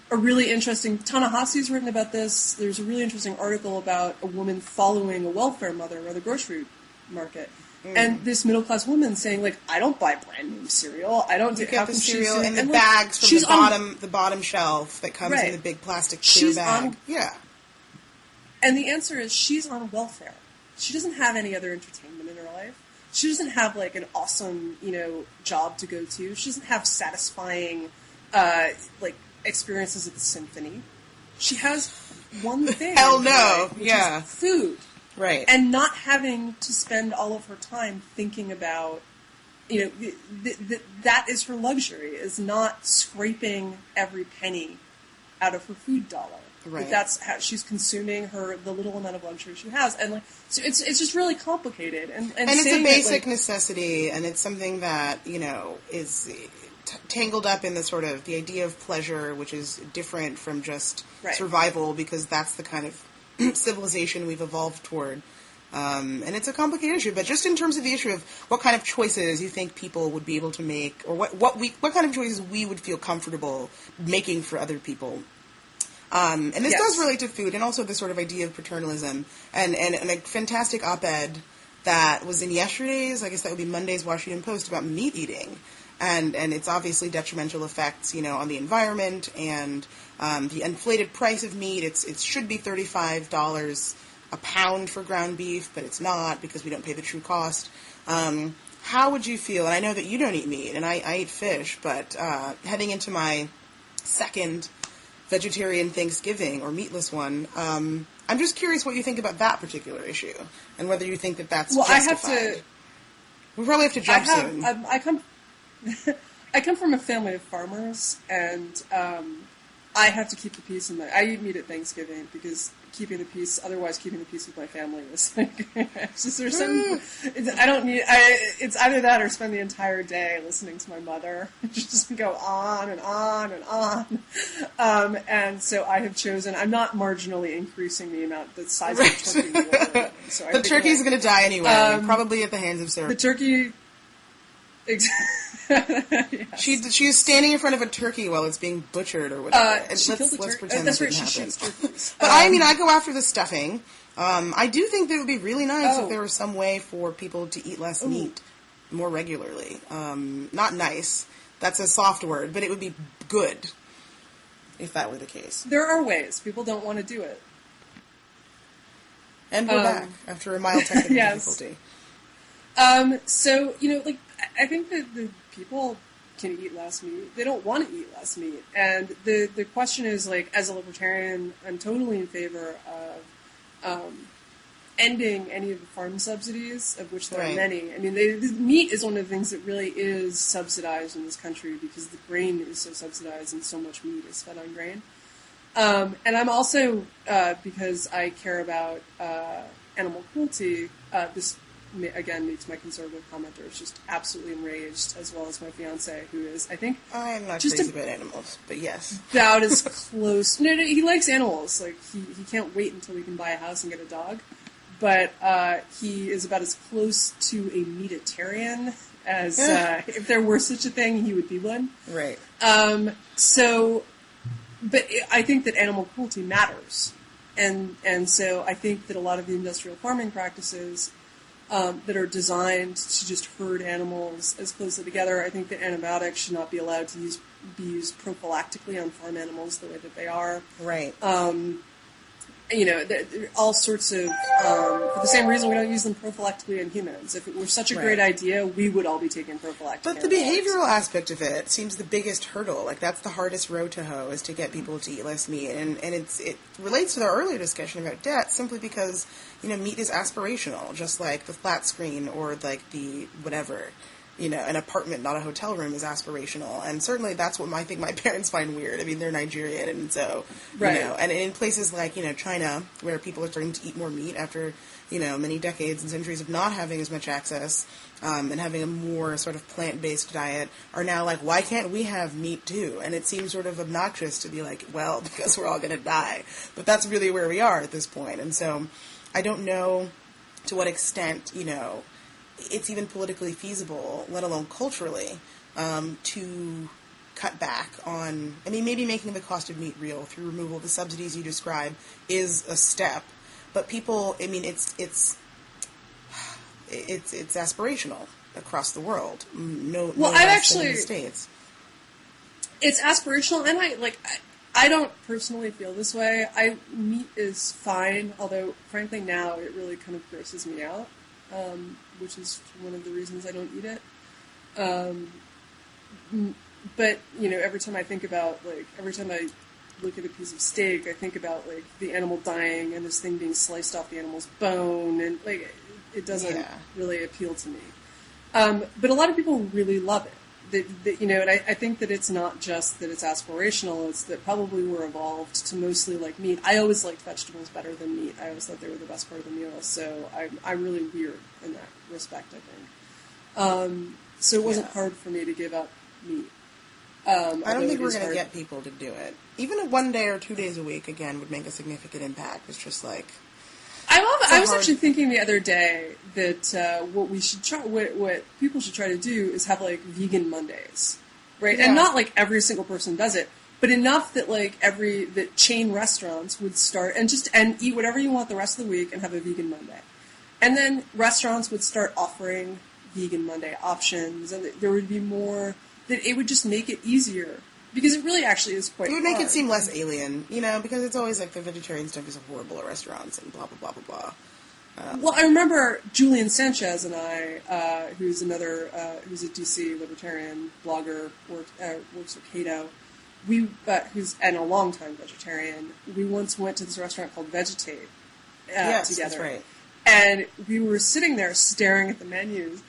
a really interesting, Ta-Nehisi's written about this. There's a really interesting article about a woman following a welfare mother at the grocery market. And this middle-class woman saying, I don't buy brand-new cereal. I don't do... You get the cereal in the bags from the bottom shelf that comes in the big plastic clear bag. And the answer is she's on welfare. She doesn't have any other entertainment in her life. She doesn't have, an awesome, job to go to. She doesn't have satisfying, experiences at the symphony. She has one thing. Hell no. Which is food. Right. And not having to spend all of her time thinking about, that is her luxury, is not scraping every penny out of her food dollar. Right. That's how she's consuming the little amount of luxury she has. And so it's just really complicated. And it's a basic necessity, and it's something that, is tangled up in the sort of the idea of pleasure, which is different from just survival, because that's the kind of civilization we've evolved toward. And it's a complicated issue, but just in terms of the issue of what kind of choices you think people would be able to make, or what kind of choices we would feel comfortable making for other people. And this does relate to food, and also the sort of idea of paternalism, and a fantastic op-ed that was in yesterday's, I guess that would be Monday's Washington Post, about meat eating, and its obviously detrimental effects, on the environment, and the inflated price of meat. It should be $35 a pound for ground beef, but it's not, because we don't pay the true cost. How would you feel, and I know that you don't eat meat, and I eat fish, but heading into my second vegetarian Thanksgiving, or meatless one, I'm just curious what you think about that particular issue, and whether you think that that's justified. We probably have to jump soon. I come from a family of farmers, and I have to keep the peace in I eat meat at Thanksgiving because keeping the peace with my family is it's just, there's some, it's either that or spend the entire day listening to my mother just go on and on and on. And so I have chosen, I'm not marginally increasing the size of the turkey. So the turkey's going to die anyway, probably at the hands of Sarah. The turkey... Yes. She's standing in front of a turkey while it's being butchered or whatever. Let's pretend that didn't happen. But I go after the stuffing. I do think that it would be really nice if there was some way for people to eat less meat more regularly. Not nice. That's a soft word, but it would be good if that were the case. There are ways. People don't want to do it. And we're back after a mild technical difficulty. So, I think that the people can eat less meat. They don't want to eat less meat. And the question is, as a libertarian, I'm totally in favor of ending any of the farm subsidies, of which there are many. I mean, the meat is one of the things that really is subsidized in this country because the grain is so subsidized and so much meat is fed on grain. And I'm also, because I care about animal cruelty, this again, makes my conservative commenters just absolutely enraged, as well as my fiance, who is, I think... I'm not crazy about animals, but yes. About as close... No, he likes animals. Like, he can't wait until we can buy a house and get a dog. But he is about as close to a meatitarian as if there were such a thing, he would be one. Right. But I think that animal cruelty matters. And so I think that a lot of the industrial farming practices that are designed to just herd animals as closely together, I think that antibiotics should not be allowed to be used prophylactically on farm animals the way that they are. Right. All sorts of, for the same reason we don't use them prophylactically in humans. If it were such a great idea, we would all be taking prophylactic But the behavioral aspect of it seems the biggest hurdle. Like, that's the hardest road to hoe, is to get people to eat less meat. And it relates to the earlier discussion about debt, simply because, meat is aspirational, just like the flat screen or, like, the whatever. An apartment, not a hotel room, is aspirational. And certainly that's what I think my parents find weird. I mean, they're Nigerian, and so, and in places like, China, where people are starting to eat more meat after, many decades and centuries of not having as much access, and having a more sort of plant-based diet, are now like, why can't we have meat too? And it seems sort of obnoxious to be like, well, because we're all going to die. But that's really where we are at this point. And so I don't know to what extent, it's even politically feasible, let alone culturally, to cut back on... I mean, maybe making the cost of meat real through removal of the subsidies you describe is a step, but people... I mean, it's aspirational across the world. No less than in the States. It's aspirational, and I don't personally feel this way. Meat is fine, although, frankly, now it really kind of grosses me out. Which is one of the reasons I don't eat it. But, every time I think about, every time I look at a piece of steak, I think about, the animal dying and this thing being sliced off the animal's bone, and, it doesn't really appeal to me. But a lot of people really love it. And I think that it's not just that it's aspirational, it's that probably we're evolved to mostly like meat. I always liked vegetables better than meat. I always thought they were the best part of the meal, so I'm really weird in that respect, I think. So it wasn't hard for me to give up meat. I don't think we're going to get people to do it. Even 1 day or 2 days a week, again, would make a significant impact. It's just like... I was actually thinking the other day that what we should try, what people should try to do is have vegan Mondays, right? Yeah. And not every single person does it, but enough that that chain restaurants would start and eat whatever you want the rest of the week and have a vegan Monday, and then restaurants would start offering vegan Monday options, and there would be more. That it would just make it easier. Because it really actually is quite hard. It would make it seem less alien, because it's always the vegetarian stuff is horrible at restaurants and blah, blah, blah, blah, blah. Well, I remember Julian Sanchez and I, who's who's a DC libertarian blogger, works at Cato, who's a longtime vegetarian. We once went to this restaurant called Vegetate yes, together. That's right. And we were sitting there staring at the menus.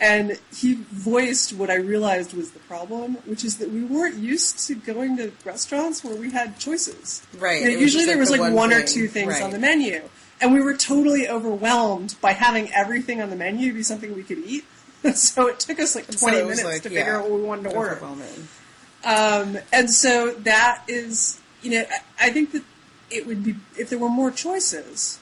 And he voiced what I realized was the problem, which is that we weren't used to going to restaurants where we had choices. Right. Usually there was one or two things on the menu. And we were totally overwhelmed by having everything on the menu be something we could eat. So it took us 20 minutes to figure out what we wanted to order. And so that is, I think that it would be, if there were more choices...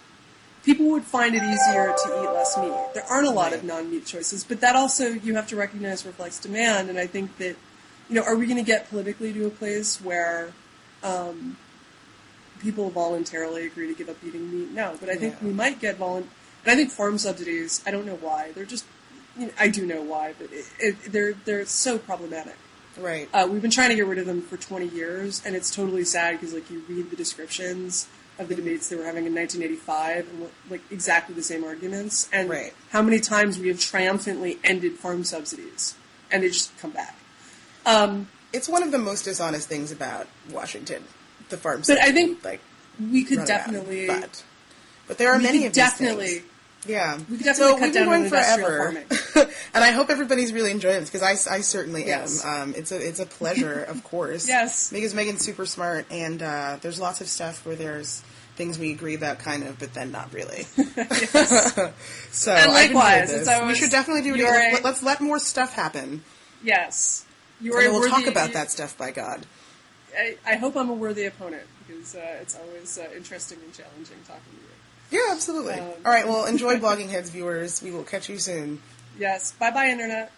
People would find it easier to eat less meat. There aren't a lot of non-meat choices, but that also you have to recognize reflects demand. And I think that, are we going to get politically to a place where people voluntarily agree to give up eating meat? No, but I think we might get and I think farm subsidies. I don't know why. They're just. I do know why, but they're so problematic. Right. We've been trying to get rid of them for 20 years, and it's totally sad because you read the descriptions of the debates they were having in 1985 and exactly the same arguments, and how many times we have triumphantly ended farm subsidies and they just come back. It's one of the most dishonest things about Washington, the farm subsidy. But I think we could definitely... But there are many of these things. Yeah. We could definitely cut down on industrial farming. And I hope everybody's really enjoying this, because I certainly am. It's a pleasure, of course. Yes. Because Megan's super smart, and there's lots of stuff where there's things we agree about, kind of, but then not really. So, and likewise, I've enjoyed this. We should definitely do it. Let's let more stuff happen. Yes. And we'll talk about that stuff, by God. I hope I'm a worthy opponent, because it's always interesting and challenging talking to you. Yeah, absolutely. All right, well, enjoy Blogging Heads, viewers. We will catch you soon. Yes. Bye-bye, Internet.